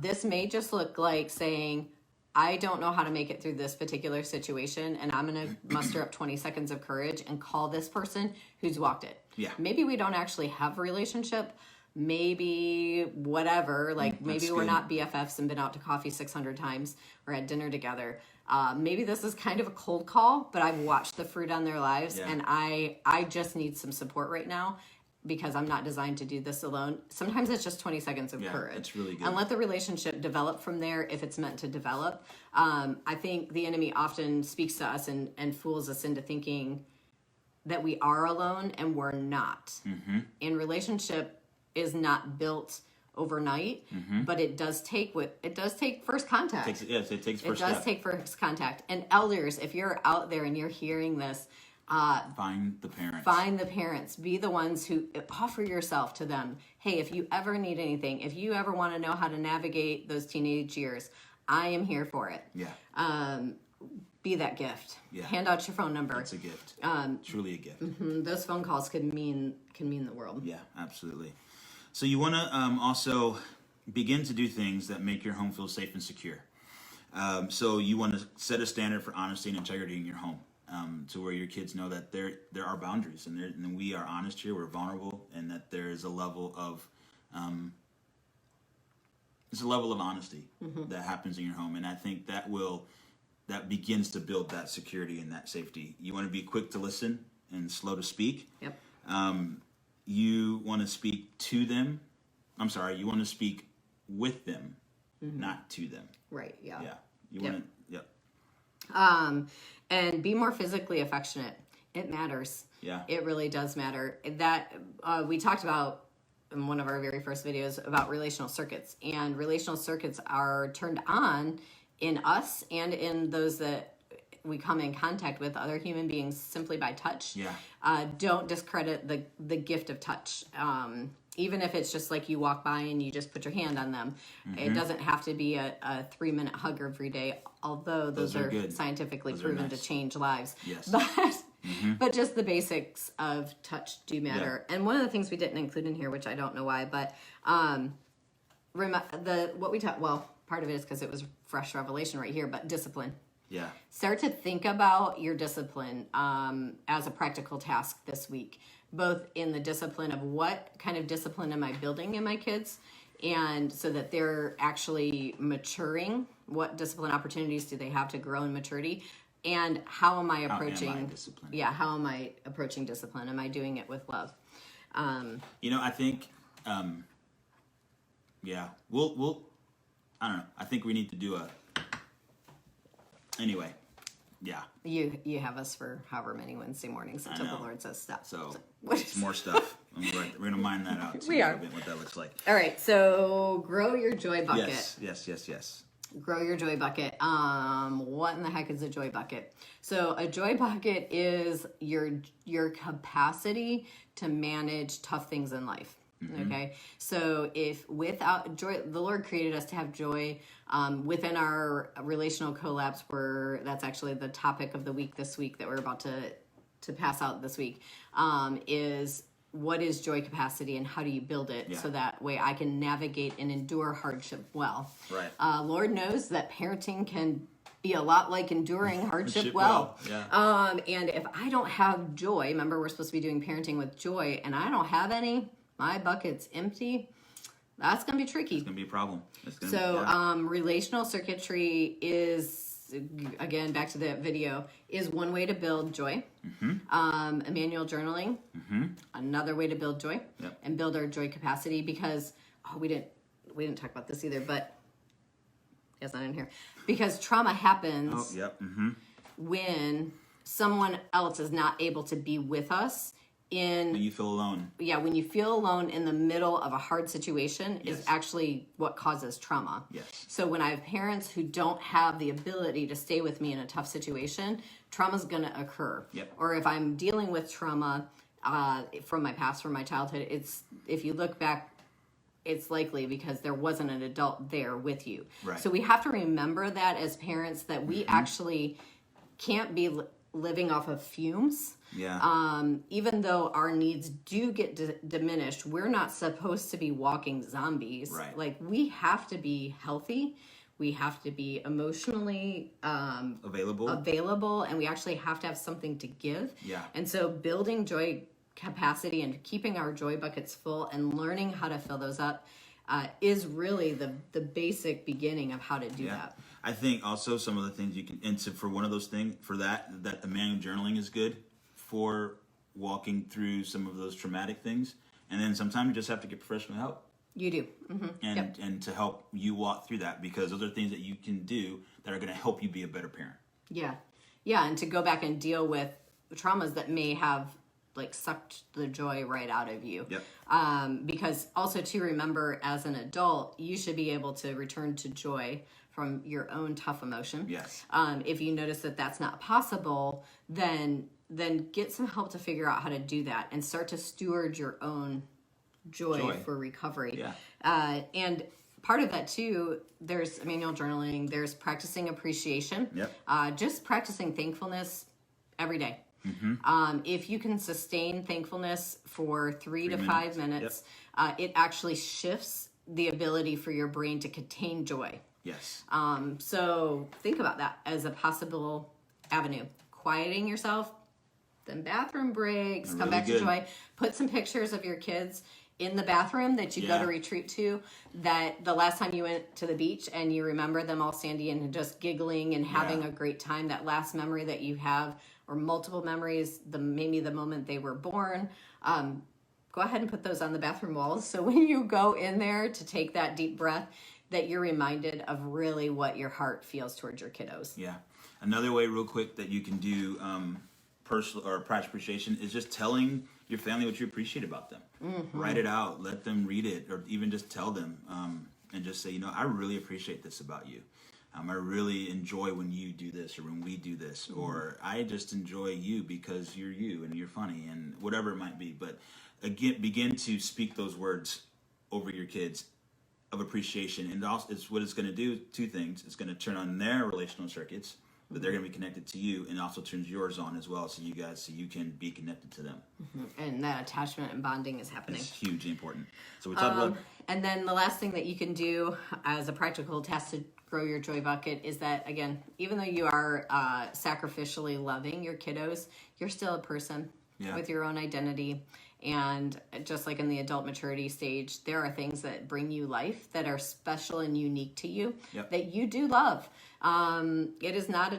This may just look like saying, I don't know how to make it through this particular situation, and I'm going to muster up 20 seconds of courage and call this person who's walked it. Yeah. Maybe we don't actually have a relationship. Maybe whatever. Like maybe we're not BFFs and been out to coffee 600 times or had dinner together. Maybe this is kind of a cold call, but I've watched the fruit on their lives, and I just need some support right now, because I'm not designed to do this alone. Sometimes it's just 20 seconds of courage. It's really good. And let the relationship develop from there if it's meant to develop. I think the enemy often speaks to us and fools us into thinking that we are alone, and we're not. And relationship is not built overnight, but it does take first contact. It takes first It does step. take first contact. And elders, if you're out there and you're hearing this, Find the parents. Find the parents. Be the ones who offer yourself to them. Hey, if you ever need anything, if you ever want to know how to navigate those teenage years, I am here for it. Yeah. Be that gift. Yeah. Hand out your phone number. It's a gift. Truly a gift. Those phone calls can mean the world. Yeah, absolutely. So you want to also begin to do things that make your home feel safe and secure. So you want to set a standard for honesty and integrity in your home. To where your kids know that there are boundaries, and we are honest here, we're vulnerable, and that there is a level of honesty that happens in your home, and I think that will that begins to build that security and that safety. You want to be quick to listen and slow to speak. Yep. You want to speak to them. I'm sorry, you want to speak with them, not to them. Right. Yeah. Yeah. You want to, yep. And be more physically affectionate. It matters. Yeah. It really does matter. That we talked about in one of our very first videos about relational circuits, and relational circuits are turned on in us and in those that we come in contact with, other human beings, simply by touch. Yeah. Don't discredit the gift of touch. Even if it's just like you walk by and you just put your hand on them. It doesn't have to be a 3-minute hug every day, although those are good. scientifically Those are proven nice. to change lives. Yes. But just the basics of touch do matter. And one of the things we didn't include in here, which I don't know why, but what we taught, well, part of it is because it was fresh revelation right here, but discipline. Yeah. Start to think about your discipline as a practical task this week, both in the discipline of what kind of discipline am I building in my kids, and so that they're actually maturing. What discipline opportunities do they have to grow in maturity? And how am I approaching disciplined? Yeah, how am I approaching discipline? Am I doing it with love? I think, we'll, I don't know. I think we need to do anyway, yeah. You have us for however many Wednesday mornings until the Lord says stop. So what it's more stuff. We're going to mine that out. We are. A bit what that looks like. All right, so grow your joy bucket. Yes. Grow your joy bucket. What in the heck is a joy bucket? So a joy bucket is your capacity to manage tough things in life. Okay, so if without joy, the Lord created us to have joy. Within our relational collapse, where that's actually the topic of the week this week that we're about to pass out this week, is what is joy capacity and how do you build it so that way I can navigate and endure hardship well. Right. Lord knows that parenting can be a lot like enduring hardship well. Yeah. And if I don't have joy, remember we're supposed to be doing parenting with joy, and I don't have any, my bucket's empty, that's going to be tricky. It's going to be a problem. Relational circuitry is, again, back to the video, is one way to build joy. Emmanuel journaling, another way to build joy and build our joy capacity, because we didn't talk about this either, but it's not in here, because trauma happens when someone else is not able to be with us. When you feel alone. Yeah, when you feel alone in the middle of a hard situation is actually what causes trauma. Yes. So when I have parents who don't have the ability to stay with me in a tough situation, trauma's going to occur. Yep. Or if I'm dealing with trauma from my past, from my childhood, if you look back, it's likely because there wasn't an adult there with you. Right. So we have to remember that as parents, that we actually can't be living off of fumes. Yeah. Even though our needs do get diminished, we're not supposed to be walking zombies. Right. Like, we have to be healthy. We have to be emotionally available, and we actually have to have something to give. Yeah. And so building joy capacity and keeping our joy buckets full and learning how to fill those up is really the basic beginning of how to do that. I think also some of the things you can, and so for one of those things, for that the manual journaling is good for walking through some of those traumatic things. And then sometimes you just have to get professional help. You do. And to help you walk through that, because those are things that you can do that are going to help you be a better parent. Yeah. And to go back and deal with traumas that may have sucked the joy right out of you. Because also to remember, as an adult, you should be able to return to joy from your own tough emotion. Yes. If you notice that that's not possible, then get some help to figure out how to do that and start to steward your own joy. For recovery. And part of that too, there's manual journaling, there's practicing appreciation. Just practicing thankfulness every day. If you can sustain thankfulness for 3 to 5 minutes, it actually shifts the ability for your brain to contain joy. Yes. So think about that as a possible avenue. Quieting yourself, then bathroom breaks, come back to joy. Put some pictures of your kids in the bathroom that you go Yeah. to retreat to, that the last time you went to the beach and you remember them all standing and just giggling and having Yeah. a great time, that last memory that you have, or multiple memories, maybe the moment they were born, go ahead and put those on the bathroom walls. So when you go in there to take that deep breath, that you're reminded of really what your heart feels towards your kiddos. Yeah. Another way, real quick, that you can do personal or practice appreciation is just telling your family what you appreciate about them. Write it out, let them read it, or even just tell them and just say, I really appreciate this about you. I really enjoy when you do this or when we do this, or I just enjoy you because you're you and you're funny and whatever it might be. But again, begin to speak those words over your kids of appreciation, and also it's what it's going to do. Two things: it's going to turn on their relational circuits, but they're going to be connected to you, and also turns yours on as well, so you can be connected to them. And that attachment and bonding is happening. It's hugely important. So we talked about. And then the last thing that you can do as a practical task to grow your joy bucket is that, again, even though you are sacrificially loving your kiddos, you're still a person with your own identity. And just like in the adult maturity stage, there are things that bring you life that are special and unique to you that you do love. It is not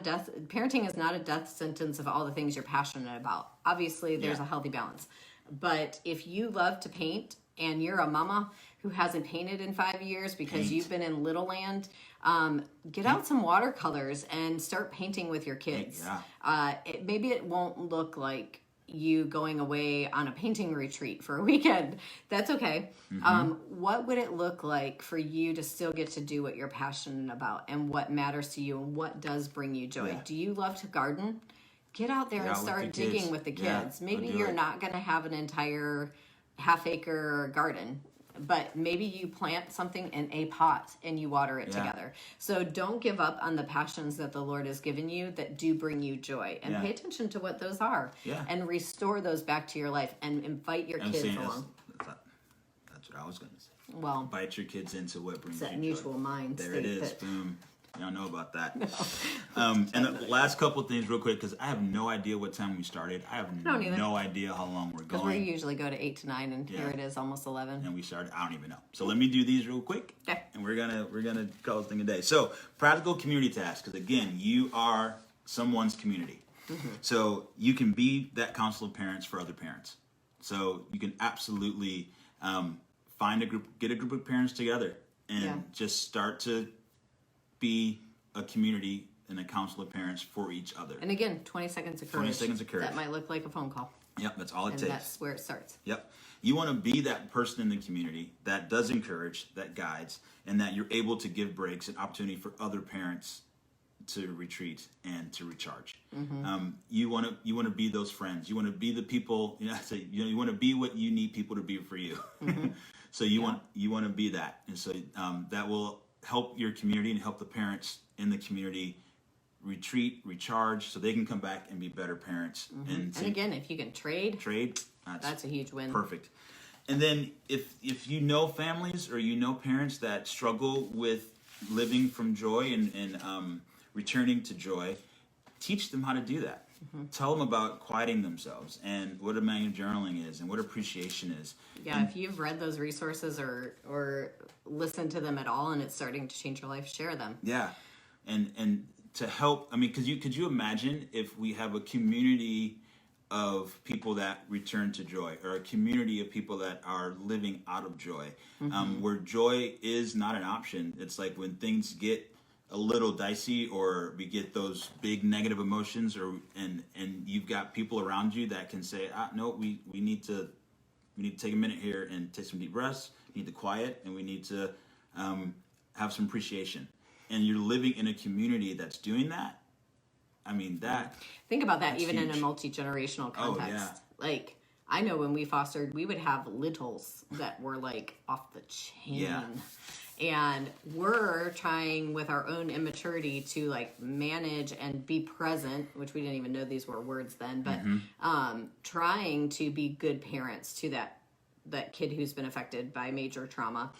parenting is not a death sentence of all the things you're passionate about. Obviously, there's a healthy balance. But if you love to paint and you're a mama who hasn't painted in 5 years because you've been in Little Land, get out some watercolors and start painting with your kids. Maybe it won't look like you going away on a painting retreat for a weekend. That's okay. What would it look like for you to still get to do what you're passionate about and what matters to you and what does bring you joy? Do you love to garden? Get out there and start digging with the kids. Maybe you're not going to have an entire half-acre garden, but maybe you plant something in a pot and you water it together. So don't give up on the passions that the Lord has given you that do bring you joy, and pay attention to what those are and restore those back to your life and invite your kids along. That's what I was going to say. Well, invite your kids into what brings it's that you mutual joy. mind. There it is. Boom. Y'all know about that. And the last couple things real quick, because I have no idea what time we started. I have no idea how long we're going. Because we usually go to 8 to 9, and here it is, almost 11. And we started, I don't even know. So let me do these real quick. Okay. And we're gonna call this thing a day. So practical community tasks, because again, you are someone's community. So you can be that council of parents for other parents. So you can absolutely get a group of parents together and just start to be a community and a council of parents for each other. And again, 20 seconds of courage. 20 seconds of courage. That might look like a phone call. Yep, that's all it takes. And that's where it starts. Yep. You want to be that person in the community that does encourage, that guides, and that you're able to give breaks and opportunity for other parents to retreat and to recharge. You want to be those friends. You want to be the people. You want to be what you need people to be for you. So you want to be that, and so that will help your community and help the parents in the community retreat, recharge, so they can come back and be better parents. And again, if you can trade, that's a huge win. Perfect. And then if you know families or you know parents that struggle with living from joy and returning to joy, teach them how to do that. Tell them about quieting themselves and what a manual journaling is and what appreciation is. Yeah, if you've read those resources or listened to them at all and it's starting to change your life, share them. Yeah, and to help, I mean, could you imagine if we have a community of people that return to joy, or a community of people that are living out of joy, where joy is not an option. It's like when things get a little dicey or we get those big negative emotions, and you've got people around you that can say, no, we need to take a minute here and take some deep breaths. We need to quiet, and we need to have some appreciation. And you're living in a community that's doing that. I mean, think about that even huge. In a multi-generational context. Oh, yeah. Like, I know when we fostered, we would have littles that were like off the chain. Yeah. And we're trying with our own immaturity to like manage and be present, which we didn't even know these were words then, but trying to be good parents to that kid who's been affected by major trauma.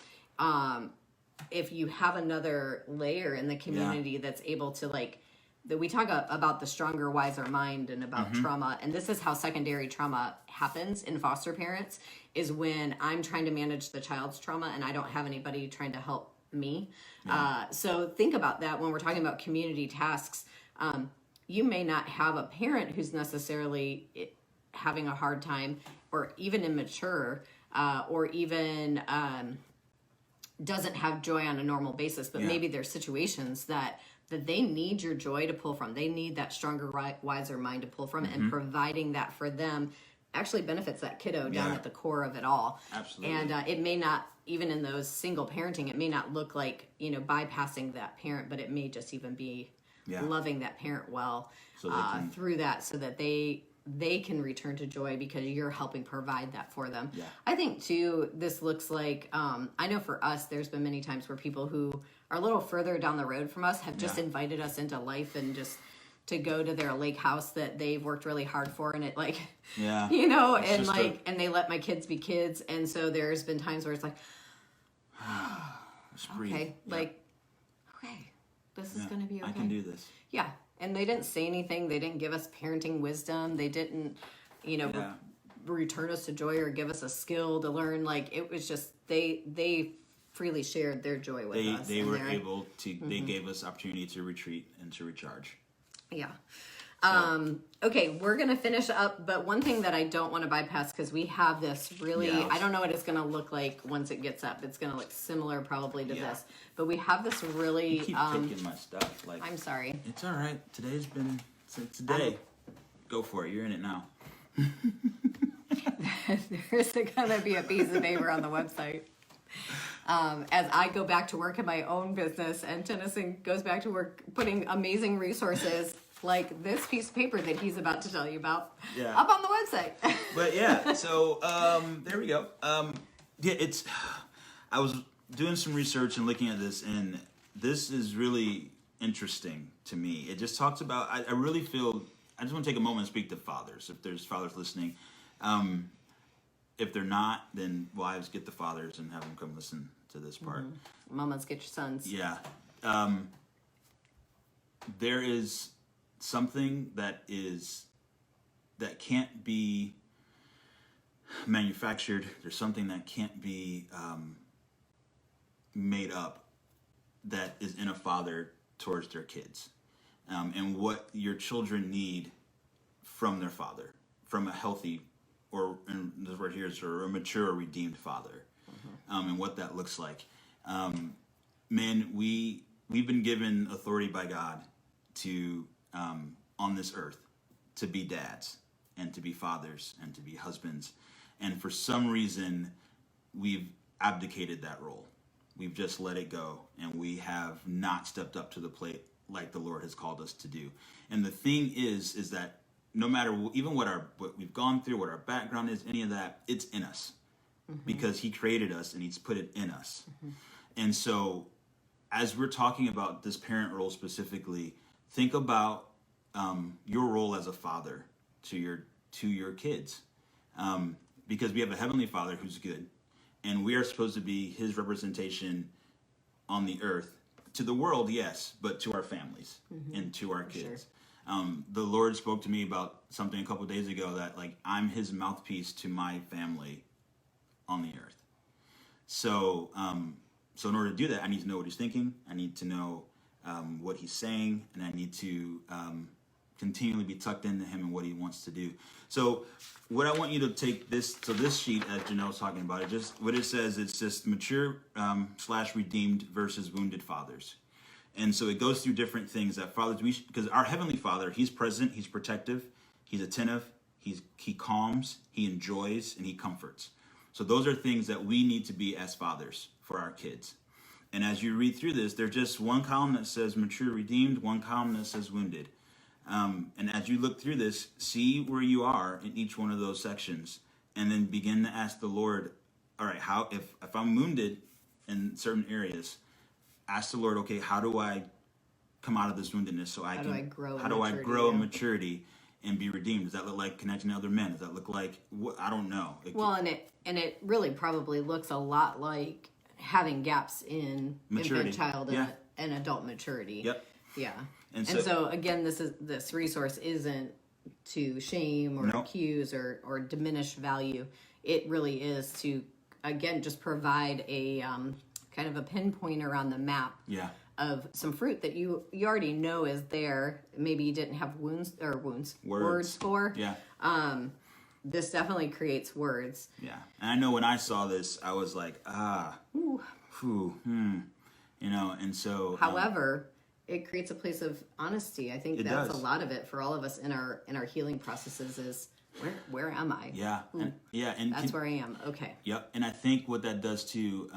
If you have another layer in the community that's able to like that we talk about the stronger, wiser mind and about trauma. And this is how secondary trauma happens in foster parents, is when I'm trying to manage the child's trauma and I don't have anybody trying to help me. So think about that when we're talking about community tasks. You may not have a parent who's necessarily having a hard time or even immature or even doesn't have joy on a normal basis, but maybe there's situations that they need your joy to pull from. They need that stronger, wiser mind to pull from, and providing that for them actually benefits that kiddo down at the core of it all. Absolutely. And it may not, even in those single parenting, it may not look like, bypassing that parent, but it may just even be loving that parent well through that, so that they can return to joy because you're helping provide that for them. I think too, this looks like, I know for us, there's been many times where people who are a little further down the road from us have just invited us into life and just to go to their lake house that they've worked really hard for, and it and they let my kids be kids. And so there's been times where it's like, okay, this is going to be okay. I can do this. Yeah. And they didn't say anything. They didn't give us parenting wisdom. They didn't, return us to joy or give us a skill to learn. Like, it was just, they freely shared their joy with us. They were able to, they gave us opportunity to retreat and to recharge. Yeah. Okay, we're going to finish up, but one thing that I don't want to bypass, because we have this really, I don't know what it's going to look like once it gets up. It's going to look similar probably to this, but we have this really... You keep taking my stuff. I'm sorry. It's all right. Today's been, today. Go for it. You're in it now. There's going to be a piece of paper on the website. As I go back to work in my own business, and Tennyson goes back to work putting amazing resources like this piece of paper that he's about to tell you about up on the website. But so there we go. I was doing some research and looking at this, and this is really interesting to me. It just talks about, I really feel, I just want to take a moment and speak to fathers, if there's fathers listening. If they're not, then wives, get the fathers and have them come listen to this part. Mamas, get your sons. Yeah. There is something that can't be manufactured. There's something that can't be made up that is in a father towards their kids. And what your children need from their father, from a healthy, or and this word here is a mature, redeemed father, and what that looks like. Man, we've been given authority by God to on this earth to be dads and to be fathers and to be husbands, and for some reason we've abdicated that role. We've just let it go, and we have not stepped up to the plate like the Lord has called us to do. And the thing is that no matter even what we've gone through, what our background is, any of that, it's in us because He created us and He's put it in us. And so, as we're talking about this parent role specifically, think about your role as a father to your kids, because we have a heavenly Father who's good, and we are supposed to be His representation on the earth to the world, yes, but to our families and to our kids. Sure. The Lord spoke to me about something a couple of days ago that, like, I'm His mouthpiece to my family on the earth. So in order to do that, I need to know what He's thinking. I need to know what He's saying, and I need to continually be tucked into Him and what He wants to do. So what I want you to take this sheet, as Janelle was talking about, what it says, it's just mature / redeemed versus wounded fathers. And so it goes through different things that fathers, because our Heavenly Father, He's present, He's protective, He's attentive, He calms, He enjoys, and He comforts. So those are things that we need to be as fathers for our kids. And as you read through this, there's just one column that says mature, redeemed, one column that says wounded. And as you look through this, see where you are in each one of those sections, and then begin to ask the Lord, all right, how if I'm wounded in certain areas, ask the Lord, okay, how do I come out of this woundedness so how do I grow in maturity and be redeemed? Does that look like connecting to other men? Does that look like I don't know. And it really probably looks a lot like having gaps in maturity. Infant, child, and adult maturity. Yep. Yeah. And so again, this resource isn't to shame or accuse or diminish value. It really is to, again, just provide a kind of a pinpointer on the map of some fruit that you already know is there. Maybe you didn't have words for. Yeah. This definitely creates words. Yeah. And I know when I saw this, I was like, and so. However, it creates a place of honesty. I think that's a lot of it for all of us in our healing processes is where am I? Yeah. And that's where I am. Okay. Yep. And I think what that does too,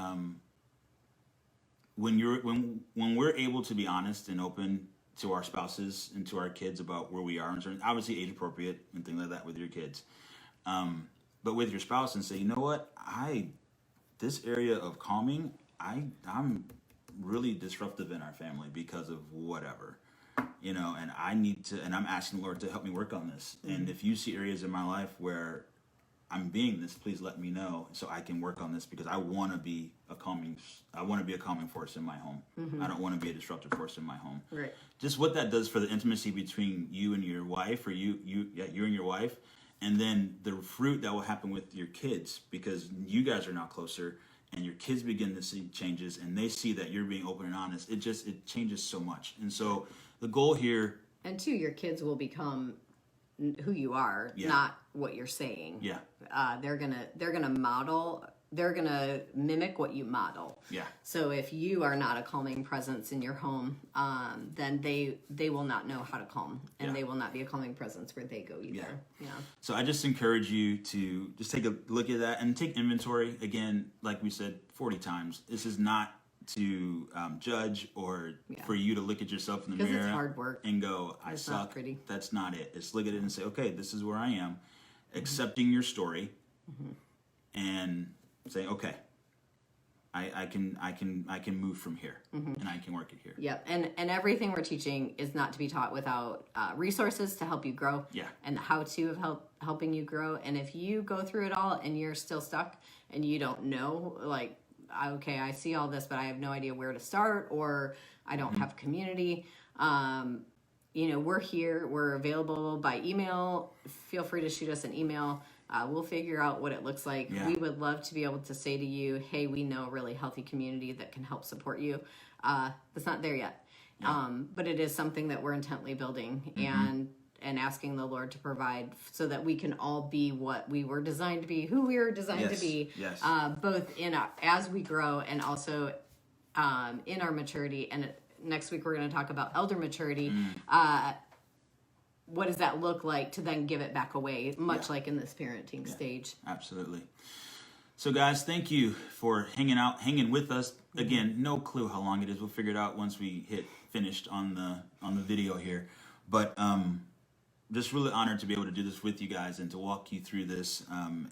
when we're able to be honest and open to our spouses and to our kids about where we are, and obviously age appropriate and things like that with your kids, but with your spouse, and say, you know what, this area of calming, I'm really disruptive in our family because of whatever, and I need to, and I'm asking the Lord to help me work on this. Mm-hmm. And if you see areas in my life where I'm being this, please let me know so I can work on this, because I want to be a calming force in my home. Mm-hmm. I don't want to be a disruptive force in my home. Right. Just what that does for the intimacy between you and your wife, or you and your wife, and then the fruit that will happen with your kids, because you guys are now closer, and your kids begin to see changes, and they see that you're being open and honest. It changes so much. And so the goal here, and two, your kids will become who you are, not what you're saying. Yeah. They're gonna model. They're gonna mimic what you model. Yeah. So if you are not a calming presence in your home, then they will not know how to calm, and they will not be a calming presence where they go either. Yeah. So I just encourage you to just take a look at that and take inventory. Again, like we said 40 times, this is not to judge or for you to look at yourself in the mirror, it's hard work, and go, I suck. Not pretty. That's not it. It's look at it and say, okay, this is where I am, accepting your story, and saying, okay, I can move from here, and I can work it here. Yep, and everything we're teaching is not to be taught without resources to help you grow. Yeah. And the how-to of helping you grow. And if you go through it all and you're still stuck and you don't know, like, okay, I see all this, but I have no idea where to start, or I don't have community. We're here. We're available by email. Feel free to shoot us an email. We'll figure out what it looks like. Yeah. We would love to be able to say to you, hey, we know a really healthy community that can help support you. That's not there yet. Yeah. But it is something that we're intently building and asking the Lord to provide so that we can all be what we were designed to be, who we were designed to be, both as we grow and also in our maturity. And next week we're going to talk about elder maturity. What does that look like to then give it back away, much like in this parenting stage? Absolutely. So guys, thank you for hanging with us. Again, no clue how long it is. We'll figure it out once we hit finished on the video here. But just really honored to be able to do this with you guys and to walk you through this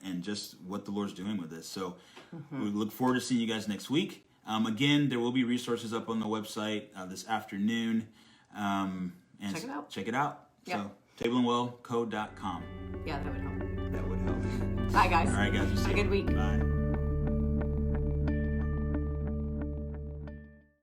and just what the Lord's doing with this. So we look forward to seeing you guys next week. Again, there will be resources up on the website this afternoon. And check it out. Yep. So tableandwellco.com. Yeah, that would help. That would help. Bye, guys. All right, guys. Have a good week. Bye.